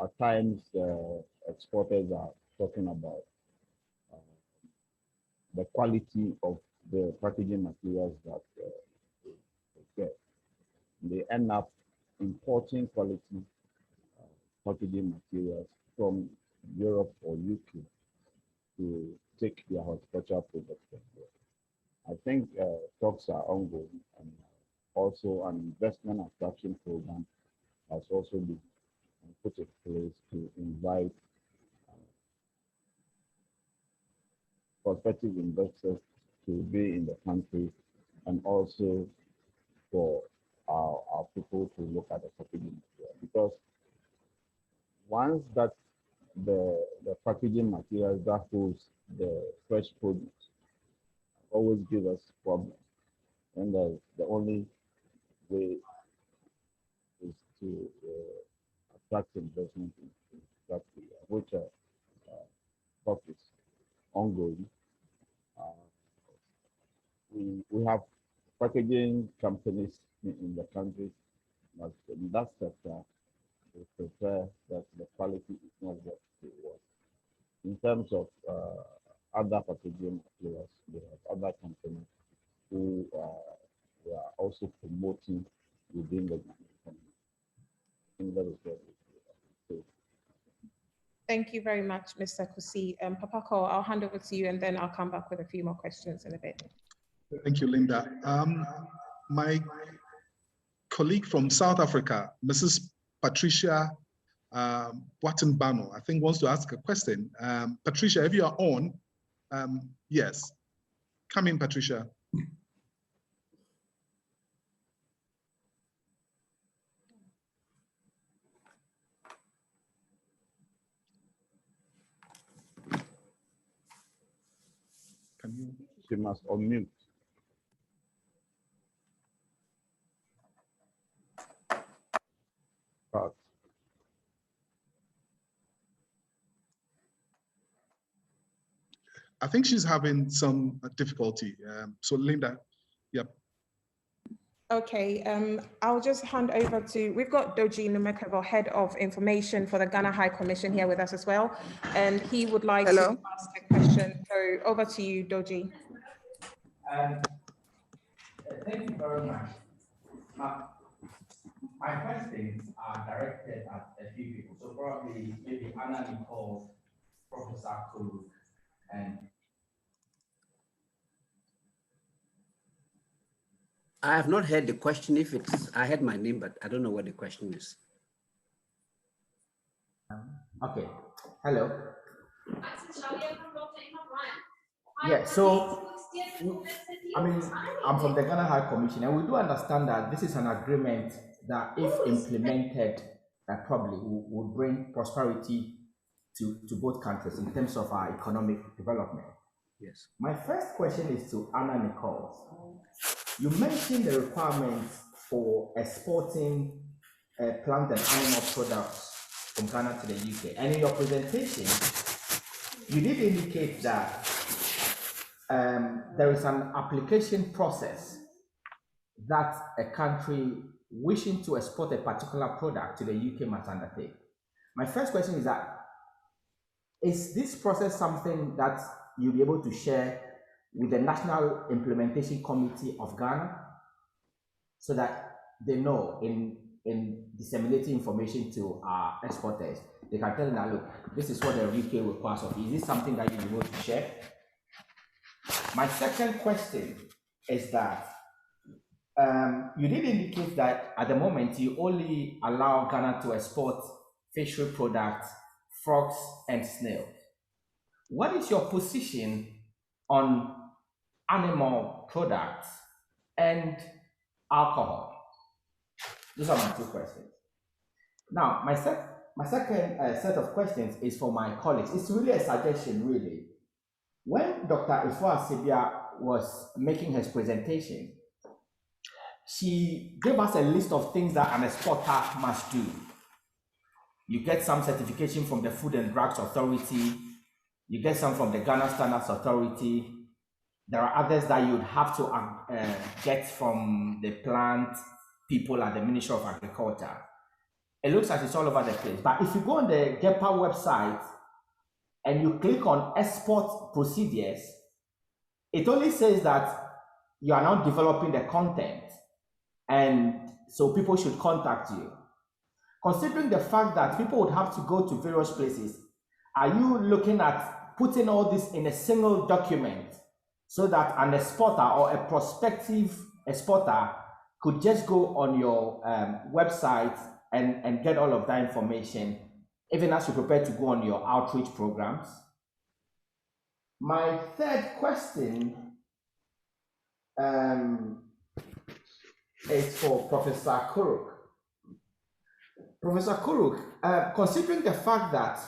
at times exporters are talking about the quality of the packaging materials that they get. They end up importing quality packaging materials from Europe or UK to take their horticultural products from there. I think talks are ongoing, and also an investment attraction program has also been put in place to invite prospective investors to be in the country, and also for our people to look at the packaging material. Because once that the packaging materials that holds the fresh produce always give us problems, and the only way is to attract investment in that area, which talk is ongoing. We have packaging companies in the country, but in that sector, we prefer that the quality is not what it was. In terms of other packaging materials, we have other companies who we are also promoting within the economy. I think that is what we do. Thank you very much, Mr. Kusi. Papa Cole, I'll hand over to you, and then I'll come back with a few more questions in a bit. Thank you, Linda. My colleague from South Africa, Mrs. Patricia Wattenbano, I think wants to ask a question. Patricia, if you are on, yes. Come in, Patricia. She must unmute. I think she's having some difficulty. So Linda, yep. Okay, I'll just hand over to, we've got Doji Numekebo, Head of Information for the Ghana High Commission here with us as well. And he would like to ask a question. So over to you, Doji. Thank you very much. My questions are directed at a few people. So probably maybe Anna Nicole Professor Kuru. And I have not heard the question. If it's, I had my name, but I don't know what the question is. okay, hello. Yeah, so I mean, I'm from the Ghana High Commission, and we do understand that this is an agreement that, if implemented properly, will bring prosperity to both countries in terms of our economic development. Yes. My first question is to Anna Nicole. You mentioned the requirements for exporting plant and animal products from Ghana to the UK, and in your presentation, you did indicate that there is an application process that a country wishing to export a particular product to the UK must undertake. My first question is this process something that you'll be able to share with the National Implementation Committee of Ghana so that they know in disseminating information to our exporters, they can tell them that, look, this is what the UK requires of you. Is this something that you'll be able to share? My second question is that you did indicate that at the moment you only allow Ghana to export fishery products, frogs and snails. What is your position on animal products and alcohol? Those are my two questions. Now, my second set of questions is for my colleagues. It's really a suggestion, really. When Dr. Ifua Asibia was making his presentation, she gave us a list of things that an exporter must do. You get some certification from the Food and Drugs Authority, you get some from the Ghana Standards Authority. There are others that you'd have to get from the plant people at the Ministry of Agriculture. It looks like it's all over the place. But if you go on the GEPA website and you click on export procedures, it only says that you are not developing the content, and so people should contact you. Considering the fact that people would have to go to various places, are you looking at putting all this in a single document so that an exporter or a prospective exporter could just go on your website and get all of that information, even as you prepare to go on your outreach programs? My third question is for Professor Kuruk. Professor Kuruk, considering the fact that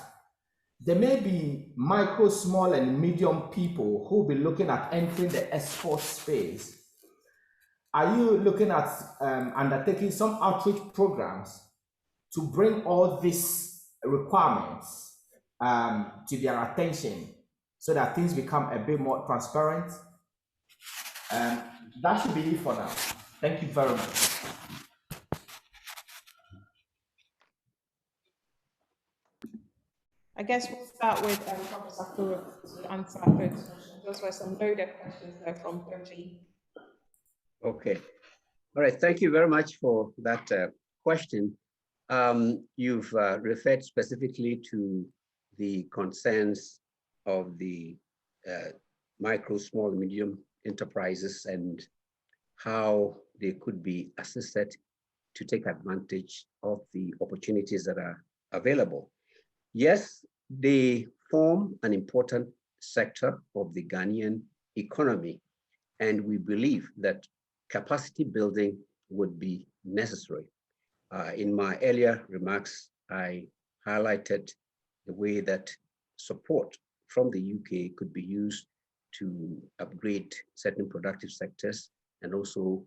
there may be micro, small, and medium people who will be looking at entering the export space, are you looking at undertaking some outreach programs to bring all these requirements to their attention so that things become a bit more transparent? That should be it for now. Thank you very much. I guess we'll start with Professor Kuru to answer those questions. Those were some loaded questions there from Doji. Okay. All right. Thank you very much for that question. You've referred specifically to the concerns of the micro, small, and medium enterprises and how they could be assisted to take advantage of the opportunities that are available. Yes, they form an important sector of the Ghanaian economy, and we believe that capacity building would be necessary. In my earlier remarks, I highlighted the way that support from the UK could be used to upgrade certain productive sectors and also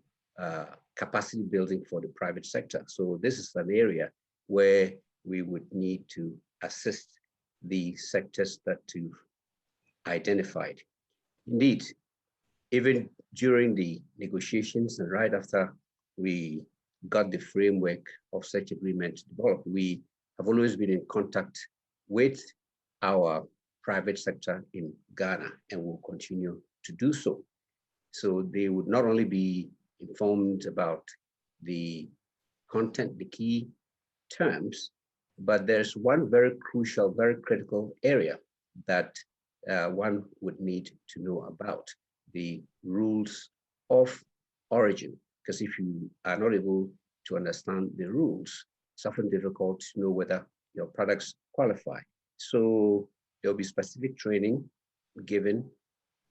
capacity building for the private sector. So this is an area where we would need to assist the sectors that you've identified. Indeed, even during the negotiations and right after we got the framework of such agreement developed, we have always been in contact with our private sector in Ghana and will continue to do so. So they would not only be informed about the content, the key terms, but there's one very crucial, very critical area, that one would need to know about. The rules of origin, because if you are not able to understand the rules, it's often difficult to know whether your products qualify. So there'll be specific training given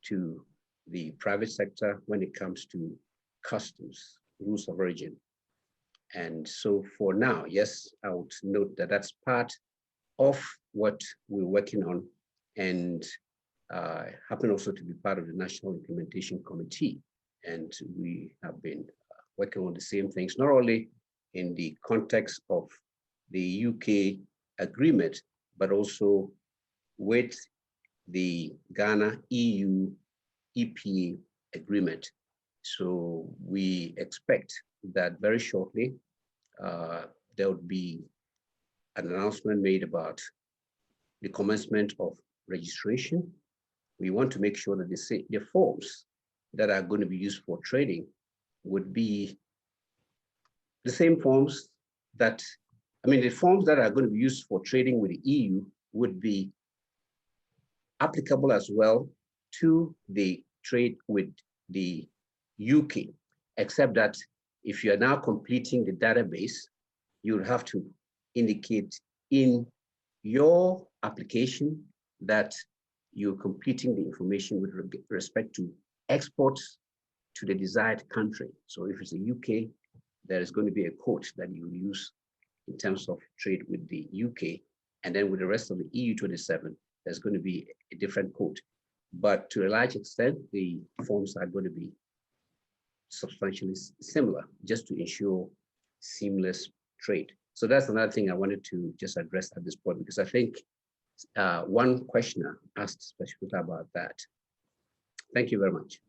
to the private sector when it comes to customs, rules of origin. And so for now, yes, I would note that that's part of what we're working on, and happen also to be part of the National Implementation Committee. And we have been working on the same things, not only in the context of the UK agreement, but also with the Ghana EU EPA agreement. So we expect that very shortly there would be an announcement made about the commencement of registration. We want to make sure that the forms that are going to be used for trading would be the same forms that, the forms that are going to be used for trading with the EU would be applicable as well to the trade with the UK, except that if you are now completing the database, you'll have to indicate in your application that you're completing the information with respect to exports to the desired country. So if it's the UK, there is going to be a code that you use in terms of trade with the UK. And then with the rest of the EU 27, there's going to be a different code. But to a large extent, the forms are going to be substantially similar, just to ensure seamless trade. So that's another thing I wanted to just address at this point, because I think one questioner asked specifically about that. Thank you very much.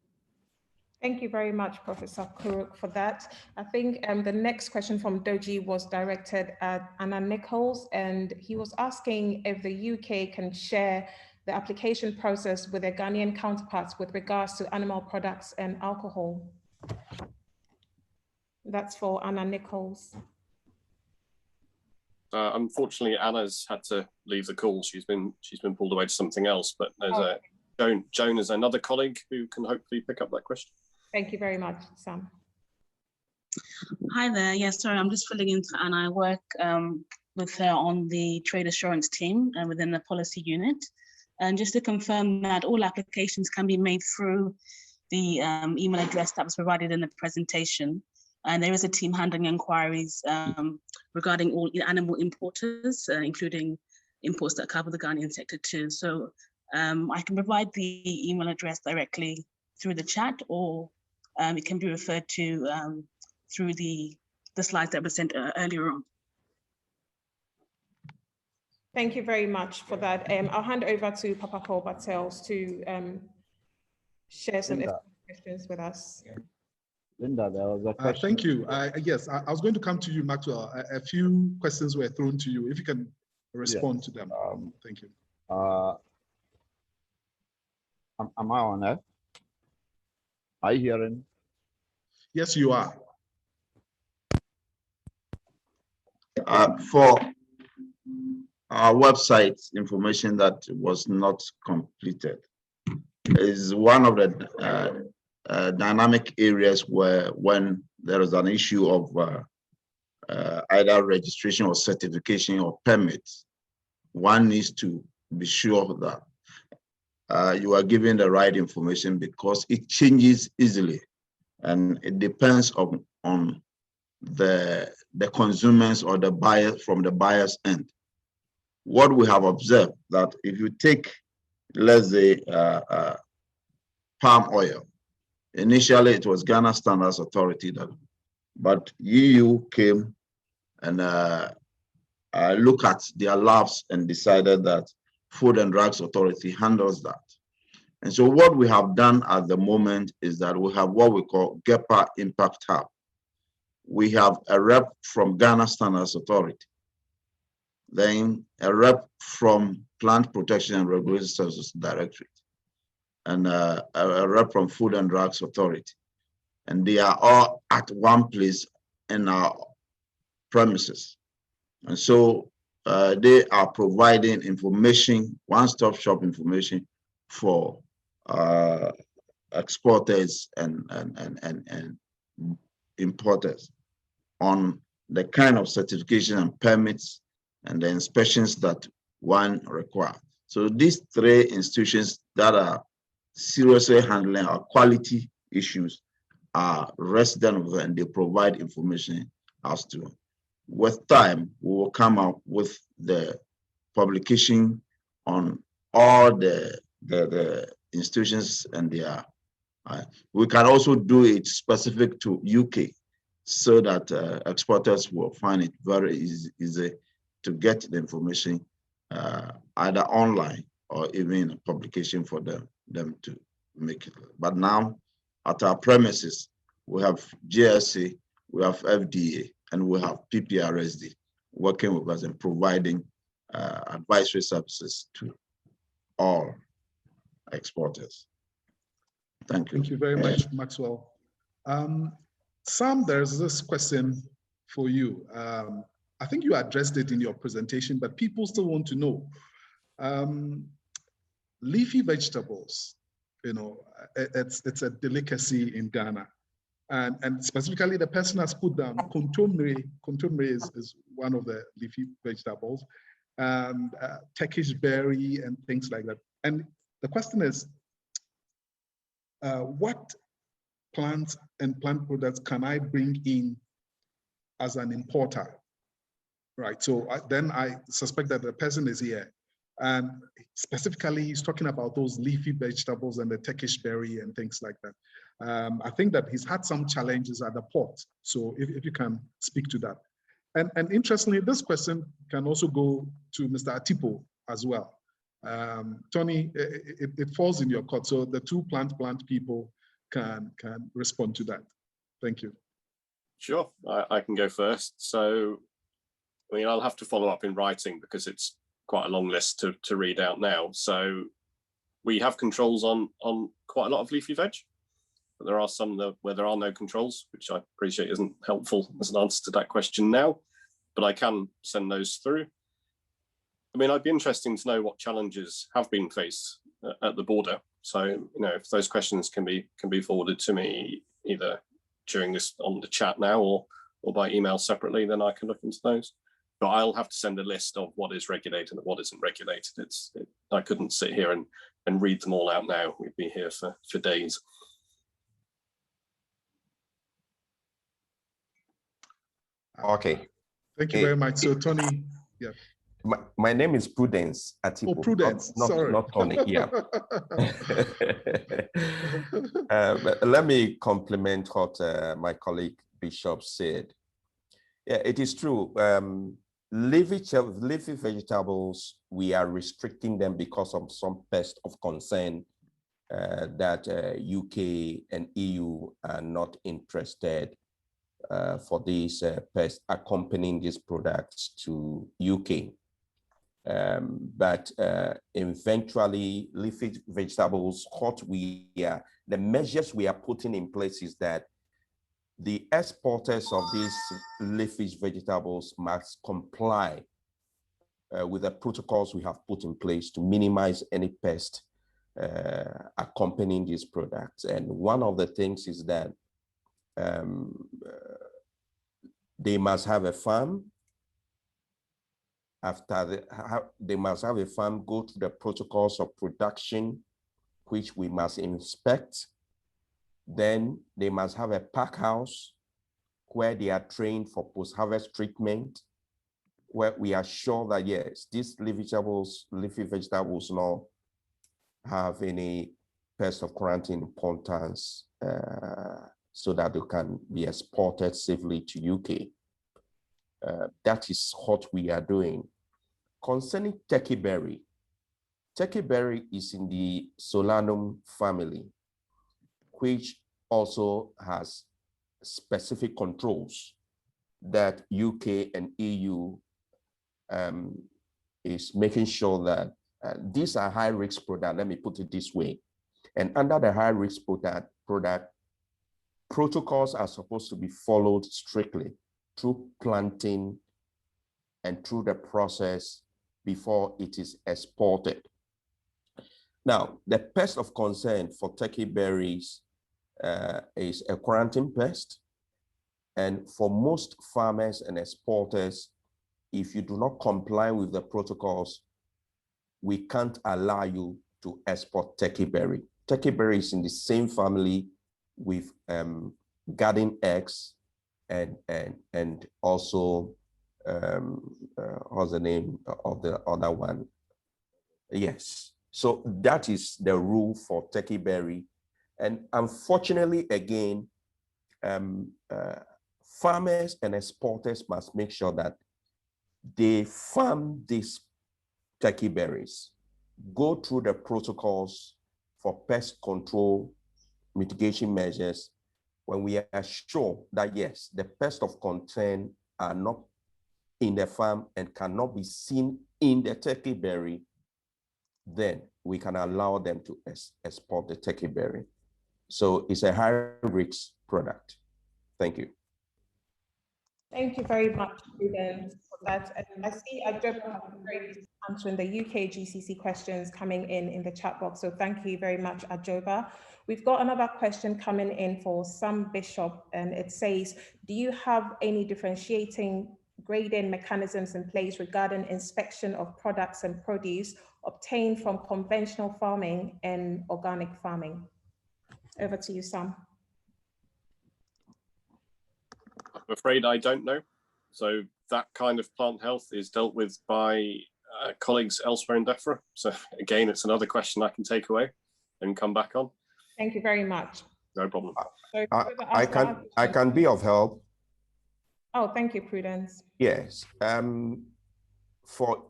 Thank you very much, Professor Kuruk, for that. I think the next question from Doji was directed at Anna Nichols, and he was asking if the UK can share the application process with their Ghanaian counterparts with regards to animal products and alcohol. That's for Anna Nichols. Unfortunately, Anna's had to leave the call. She's been pulled away to something else. But there's Joan is another colleague who can hopefully pick up that question. Thank you very much, Sam. Hi there. Yes, sorry, I'm just filling in for Anna. I work with her on the trade assurance team within the policy unit. And just to confirm that all applications can be made through the email address that was provided in the presentation. And there is a team handling inquiries regarding all animal importers, including imports that cover the Ghanaian sector too. So I can provide the email address directly through the chat, or it can be referred to through the slides that were sent earlier on. Thank you very much for that. I'll hand over to Papa Paul Bartels to share some questions with us. Linda, there was a question. Thank you. Yes, I was going to come to you, Maxwell. A few questions were thrown to you. If you can respond to them. Thank you. Am I on air? Are you hearing? Yes, you are. For our website information that was not completed is one of the dynamic areas where when there is an issue of either registration or certification or permits, one needs to be sure that you are given the right information, because it changes easily and it depends on the consumers or the buyers from the buyer's end. What we have observed that if you take, let's say, palm oil, initially it was Ghana Standards Authority, but EU came and looked at their labs and decided that Food and Drugs Authority handles that. And so what we have done at the moment is that we have what we call GEPA Impact Hub. We have a rep from Ghana Standards Authority, then a rep from Plant Protection and Regulatory Services Directorate, and a rep from Food and Drugs Authority. And they are all at one place in our premises. And so they are providing information, one-stop shop information for exporters and importers on the kind of certification and permits and the inspections that one requires. So these three institutions that are seriously handling our quality issues are resident of it, and they provide information as to. With time, we will come up with the publication on all the institutions and their. We can also do it specific to UK, so that exporters will find it very easy to get the information either online or even a publication for them to make it. But now at our premises, we have GSA, we have FDA, and we have PPRSD working with us and providing advisory services to all exporters. Thank you. Thank you very much, Maxwell. Sam, there's this question for you. I think you addressed it in your presentation, but people still want to know. Leafy vegetables, you know, it's a delicacy in Ghana. And specifically, the person has put down contomere. Contomere is one of the leafy vegetables, and Turkish berry and things like that. And the question is, what plants and plant products can I bring in as an importer? Right, so then I suspect that the person is here. And specifically, he's talking about those leafy vegetables and the Turkish berry and things like that. I think that he's had some challenges at the port. So if you can speak to that. And interestingly, this question can also go to Mr. Atipo as well. Tony, it falls in your court. So the two plant people can respond to that. Thank you. Sure, I can go first. So, I mean, I'll have to follow up in writing because it's quite a long list to read out now. So we have controls on quite a lot of leafy veg, but there are some where there are no controls, which I appreciate isn't helpful as an answer to that question now, but I can send those through. I mean, I'd be interested to know what challenges have been faced at the border. So, you know, if those questions can be forwarded to me either during this on the chat now or by email separately, then I can look into those. But I'll have to send a list of what is regulated and what isn't regulated. I couldn't sit here and read them all out now. We'd be here for days. Okay. Thank you very much. So Tony, yeah. My name is Prudence Atipo. Oh, Prudence, sorry. Not Tony, yeah. But let me compliment what my colleague Bishop said. Yeah, it is true. Leafy vegetables, we are restricting them because of some pest of concern that UK and EU are not interested for these pests accompanying these products to UK. But eventually, leafy vegetables, the measures we are putting in place is that the exporters of these leafy vegetables must comply with the protocols we have put in place to minimize any pest accompanying these products. And one of the things is that they must have a farm. After they must have a farm, go through the protocols of production, which we must inspect. Then they must have a pack house where they are trained for post-harvest treatment, where we are sure that yes, these leafy vegetables not have any pest of quarantine importance, so that they can be exported safely to UK. That is what we are doing. Concerning turkey berry is in the Solanum family, which also has specific controls that UK and EU is making sure that these are high-risk products, let me put it this way. And under the high-risk product, protocols are supposed to be followed strictly through planting and through the process before it is exported. Now, the pest of concern for turkey berries is a quarantine pest. And for most farmers and exporters, if you do not comply with the protocols, we can't allow you to export turkey berry. Turkey berry is in the same family with garden eggs and also what's the name of the other one? Yes. So that is the rule for turkey berry. And unfortunately, again, farmers and exporters must make sure that they farm these turkey berries, go through the protocols for pest control mitigation measures. When we are sure that yes, the pest of concern are not in the farm and cannot be seen in the turkey berry, then we can allow them to export the turkey berry. So it's a high risk product. Thank you. Thank you very much, Prudence, for that. And I see Ajoba answering the UK GCC questions coming in the chat box. So thank you very much, Ajoba. We've got another question coming in for Sam Bishop, and it says, do you have any differentiating grading mechanisms in place regarding inspection of products and produce obtained from conventional farming and organic farming? Over to you, Sam. I'm afraid I don't know. So that kind of plant health is dealt with by colleagues elsewhere in DEFRA. So again, it's another question I can take away and come back on. Thank you very much. No problem. So I can be of help. Oh, thank you, Prudence. Yes. For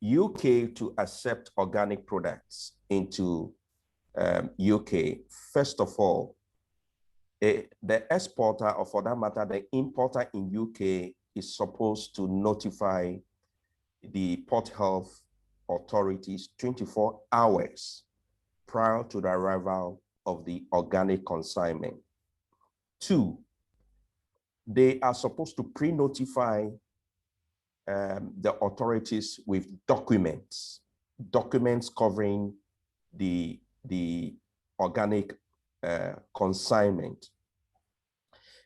UK to accept organic products into UK, first of all, the exporter, or for that matter, the importer in UK is supposed to notify the port health authorities 24 hours prior to the arrival of the organic consignment. 2, they are supposed to pre-notify the authorities with documents covering the organic consignment,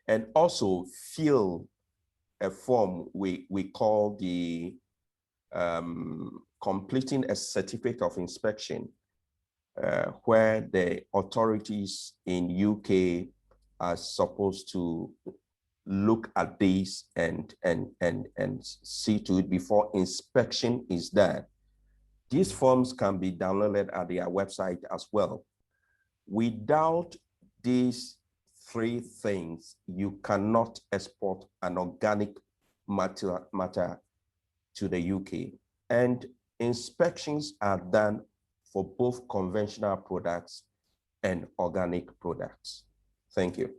and also fill a form we call the completing a certificate of inspection, where the authorities in UK are supposed to look at this and see to it before inspection is done. These forms can be downloaded at their website as well. Without these 3 things, you cannot export an organic matter to the UK. And inspections are done for both conventional products and organic products. Thank you.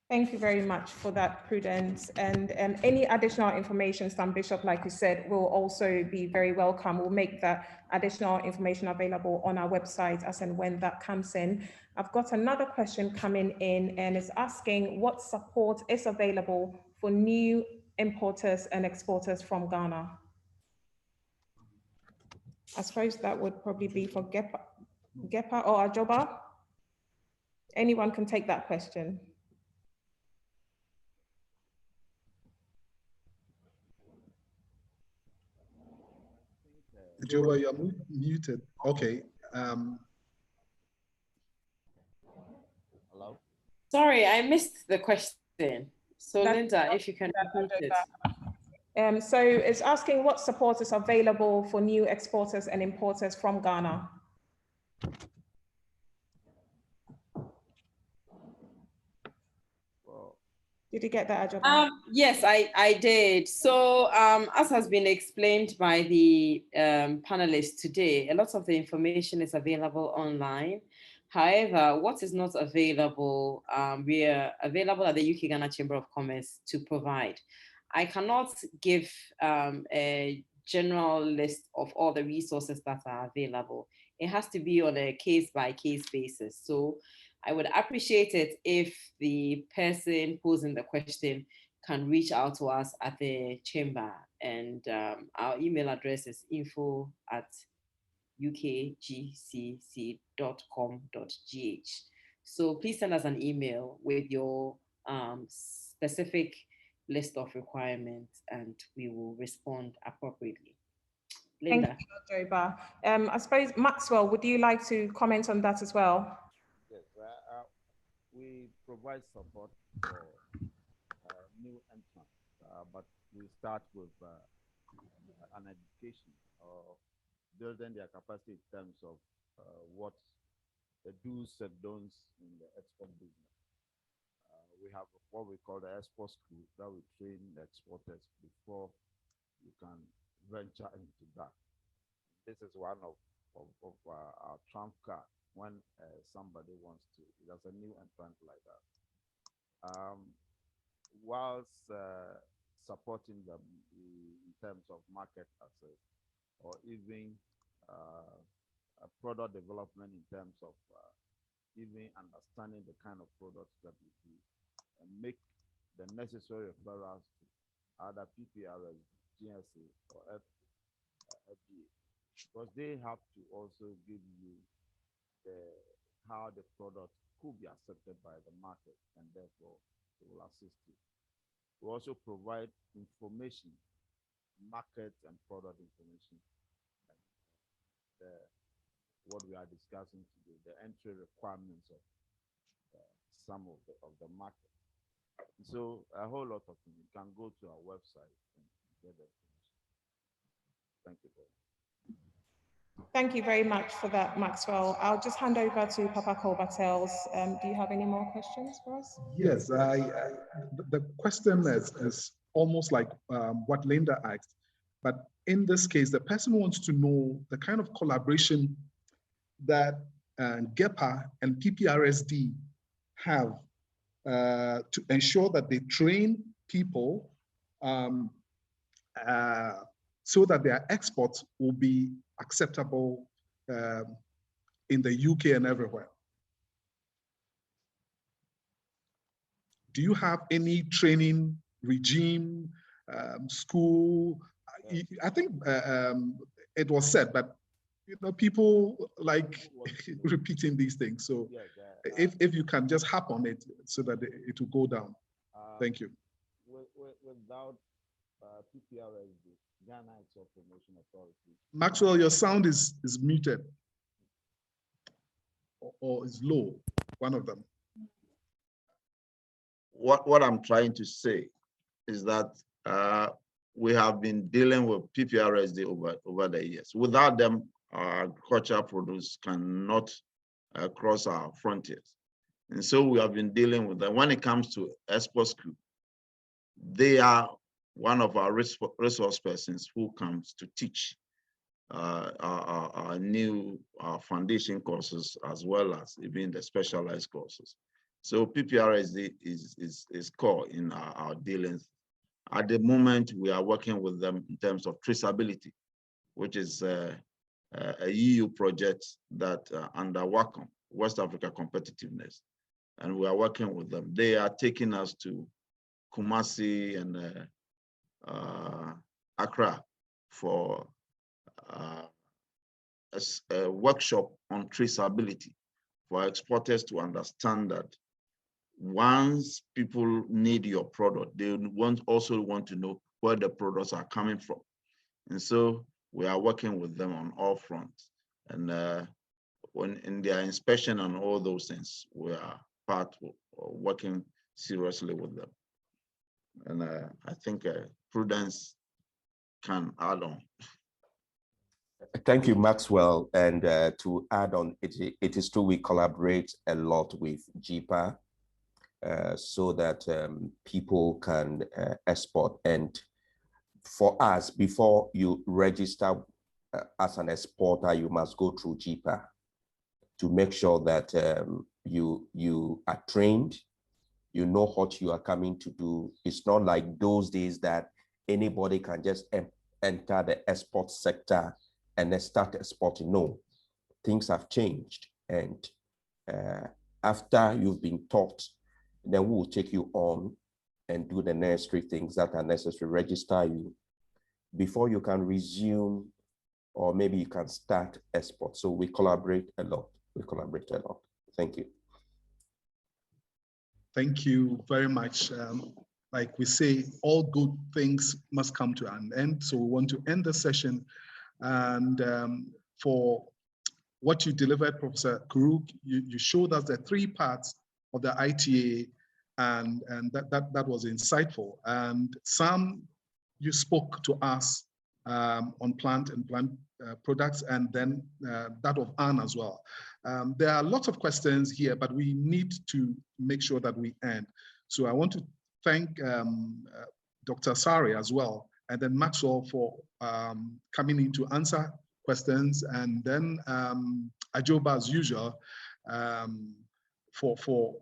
Thank you very much for that, Prudence. And any additional information, Sam Bishop, like you said, will also be very welcome. We'll make that additional information available on our website as and when that comes in. I've got another question coming in, and it's asking what support is available for new importers and exporters from Ghana. I suppose that would probably be for Gepa or Ajoba. Anyone can take that question. Joba, you're muted. Okay. Hello? Sorry, I missed the question. So Linda, if you can repeat it. So it's asking what support is available for new exporters and importers from Ghana. Did you get that, Ajoba? Yes, I did. So as has been explained by the panelists today, a lot of the information is available online. However, what is not available, we are available at the UK Ghana Chamber of Commerce to provide. I cannot give a general list of all the resources that are available. It has to be on a case-by-case basis. So I would appreciate it if the person posing the question can reach out to us at the chamber. And our email address is info@ukgcc.com.gh. So please send us an email with your specific list of requirements and we will respond appropriately. Linda. Thank you, Joba. I suppose, Maxwell, would you like to comment on that as well? Yes, we provide support for new entrants, but we start with an education or building their capacity in terms of what the do's and don'ts in the export business. We have what we call the export school that we train the exporters before you can venture into that. This is one of our trump card when somebody wants to, there's a new entrant like that. Whilst supporting them in terms of market access or even product development in terms of even understanding the kind of products that we do and make the necessary referrals to either PPRS, GSA, or FDA, because they have to also give you how the product could be accepted by the market, and therefore they will assist you. We also provide information, market and product information, what we are discussing today, the entry requirements of some of the market. So a whole lot of things. You can go to our website and get the information. Thank you very much. Thank you very much for that, Maxwell. I'll just hand over to Papa Kolbatels. Do you have any more questions for us? Yes, the question is almost like what Linda asked, but in this case, the person wants to know the kind of collaboration that GEPA and PPRSD have to ensure that they train people so that their exports will be acceptable in the UK and everywhere. Do you have any training regime, school? I think it was said, but people like repeating these things. So if you can just hop on it so that it will go down. Thank you. Without PPRSD, Ghana Export Promotion Authority. Maxwell, your sound is muted or is low, one of them. What I'm trying to say is that we have been dealing with PPRSD over the years. Without them, our agricultural produce cannot cross our frontiers. And so we have been dealing with them. When it comes to export school, they are one of our resource persons who comes to teach our new foundation courses as well as even the specialized courses. So PPRSD is core in our dealings. At the moment, we are working with them in terms of traceability, which is a EU project that under WACOM, West Africa Competitiveness, and we are working with them. They are taking us to Kumasi and Accra for a workshop on traceability for exporters to understand that once people need your product, they also want to know where the products are coming from. And so we are working with them on all fronts. And when in their inspection and all those things, we are working seriously with them. And I think Prudence can add on. Thank you, Maxwell. And to add on, it is true we collaborate a lot with GEPA so that people can export. And for us, before you register as an exporter, you must go through GEPA to make sure that you are trained, you know what you are coming to do. It's not like those days that anybody can just enter the export sector and then start exporting. No, things have changed. And after you've been taught, then we will take you on and do the necessary things that are necessary, register you before you can resume, or maybe you can start export. So we collaborate a lot. Thank you. Thank you very much. Like we say, all good things must come to an end. So we want to end the session. And for what you delivered, Professor Kuruk, you showed us the 3 parts of the ITA, and that was insightful. And Sam, you spoke to us on plant and plant products, and then that of Anne as well. There are lots of questions here, but we need to make sure that we end. So I want to thank Dr. Sari as well, and then Maxwell for coming in to answer questions, and then Ajoba as usual for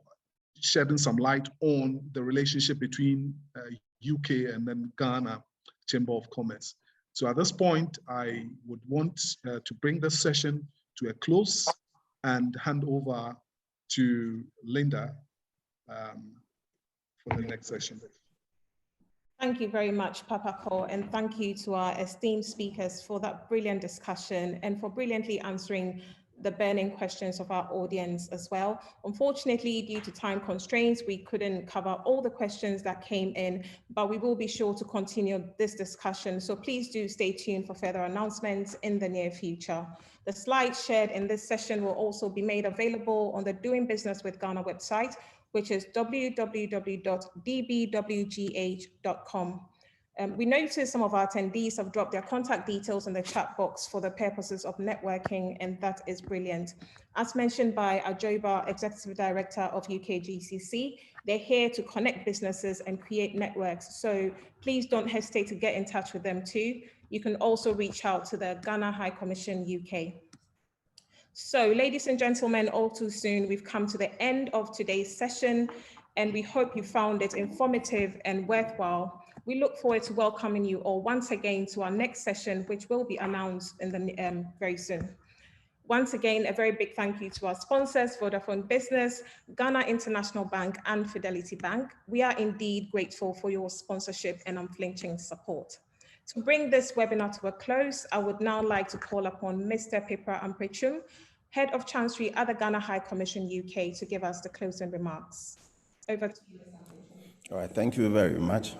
shedding some light on the relationship between UK and then Ghana Chamber of Commerce. So at this point, I would want to bring this session to a close and hand over to Linda for the next session. Thank you very much, Papa Cole, and thank you to our esteemed speakers for that brilliant discussion and for brilliantly answering the burning questions of our audience as well. Unfortunately, due to time constraints, we couldn't cover all the questions that came in, but we will be sure to continue this discussion. So please do stay tuned for further announcements in the near future. The slides shared in this session will also be made available on the Doing Business with Ghana website, which is www.dbwgh.com. We noticed some of our attendees have dropped their contact details in the chat box for the purposes of networking, and that is brilliant. As mentioned by Ajoba, Executive Director of UKGCC, they're here to connect businesses and create networks. So please don't hesitate to get in touch with them too. You can also reach out to the Ghana High Commission UK. So ladies and gentlemen, all too soon, we've come to the end of today's session, and we hope you found it informative and worthwhile. We look forward to welcoming you all once again to our next session, which will be announced in the very soon. Once again, a very big thank you to our sponsors, Vodafone Business, Ghana International Bank, and Fidelity Bank. We are indeed grateful for your sponsorship and unflinching support. To bring this webinar to a close, I would now like to call upon Mr. Pipra Amprechum, Head of Chancery at the Ghana High Commission UK, to give us the closing remarks. Over to you, Mr. Amprechum. All right, thank you very much.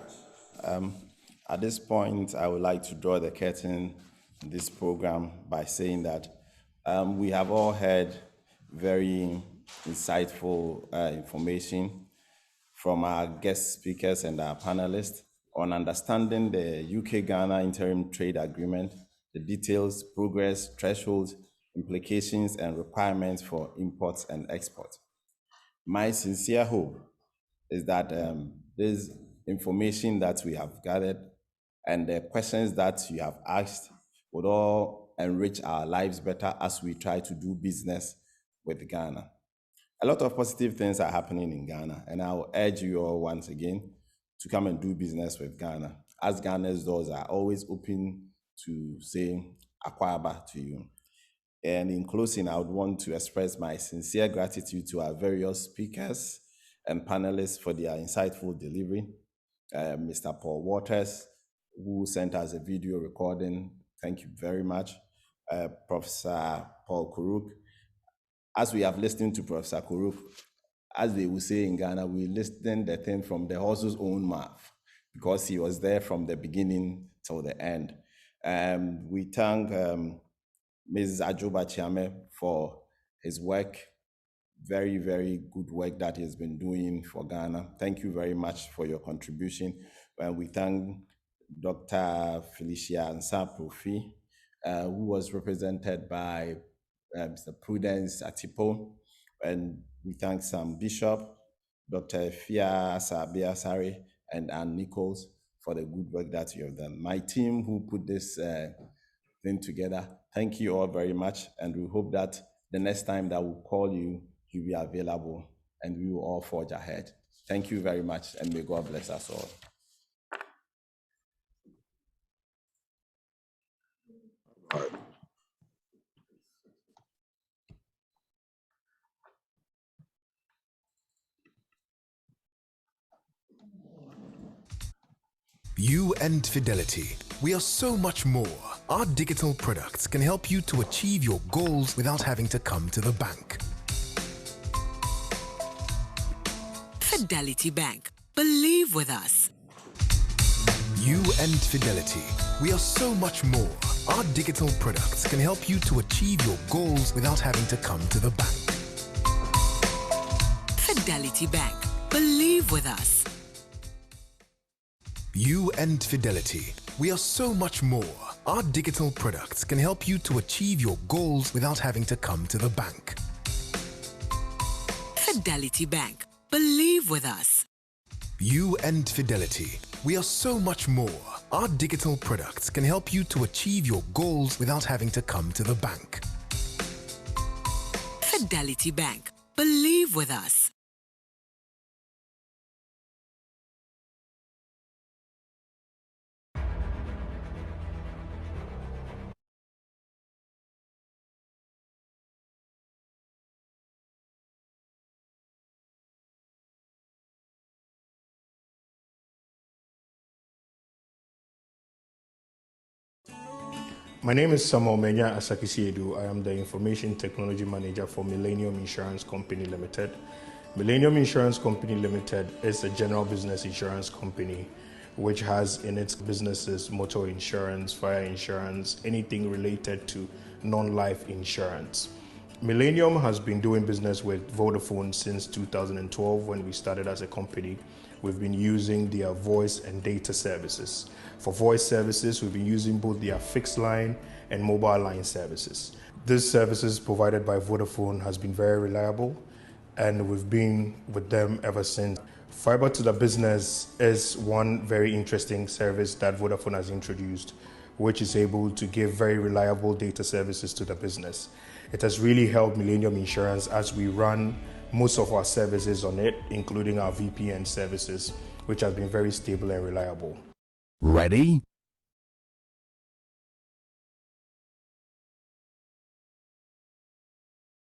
At this point, I would like to draw the curtain in this program by saying that we have all heard very insightful information from our guest speakers and our panelists on understanding the UK-Ghana Interim Trade Agreement, the details, progress, thresholds, implications, and requirements for imports and exports. My sincere hope is that this information that we have gathered and the questions that you have asked would all enrich our lives better as we try to do business with Ghana. A lot of positive things are happening in Ghana, and I will urge you all once again to come and do business with Ghana, as Ghana's doors are always open to say Akwaba to you. And in closing, I would want to express my sincere gratitude to our various speakers and panelists for their insightful delivery. Mr. Paul Waters, who sent us a video recording, thank you very much. Professor Paul Kuruk. As we have listened to Professor Kuruk, as they would say in Ghana, we listened the thing from the horse's own mouth, because he was there from the beginning till the end. We thank Mrs. Ajoba Chiame for his work, very, very good work that he has been doing for Ghana. Thank you very much for your contribution. And we thank Dr. Felicia Ansah-Profi, who was represented by Mr. Prudence Atipo, and we thank Sam Bishop, Dr. Fia Asabia-Sari, and Ann Nichols for the good work that you have done. My team who put this thing together, thank you all very much, and we hope that the next time that we'll call you, you'll be available, and we will all forge ahead. Thank you very much, and may God bless us all. All right. You and Fidelity, we are so much more. Our digital products can help you to achieve your goals without having to come to the bank. Fidelity Bank. Believe with us. You and Fidelity, we are so much more. Our digital products can help you to achieve your goals without having to come to the bank. Fidelity Bank. Believe with us. You and Fidelity, we are so much more. Our digital products can help you to achieve your goals without having to come to the bank. Fidelity Bank. Believe with us. You and Fidelity, we are so much more. Our digital products can help you to achieve your goals without having to come to the bank. Fidelity Bank. Believe with us. My name is Samuel Menya Asakisiedu. I am the Information Technology Manager for Millennium Insurance Company Limited. Millennium Insurance Company Limited is a general business insurance company which has in its businesses motor insurance, fire insurance, anything related to non-life insurance. Millennium has been doing business with Vodafone since 2012 when we started as a company. We've been using their voice and data services. For voice services, we've been using both their fixed line and mobile line services. These services provided by Vodafone has been very reliable, and we've been with them ever since. Fiber to the business is one very interesting service that Vodafone has introduced, which is able to give very reliable data services to the business. It has really helped Millennium Insurance as we run most of our services on it, including our VPN services, which has been very stable and reliable. Ready?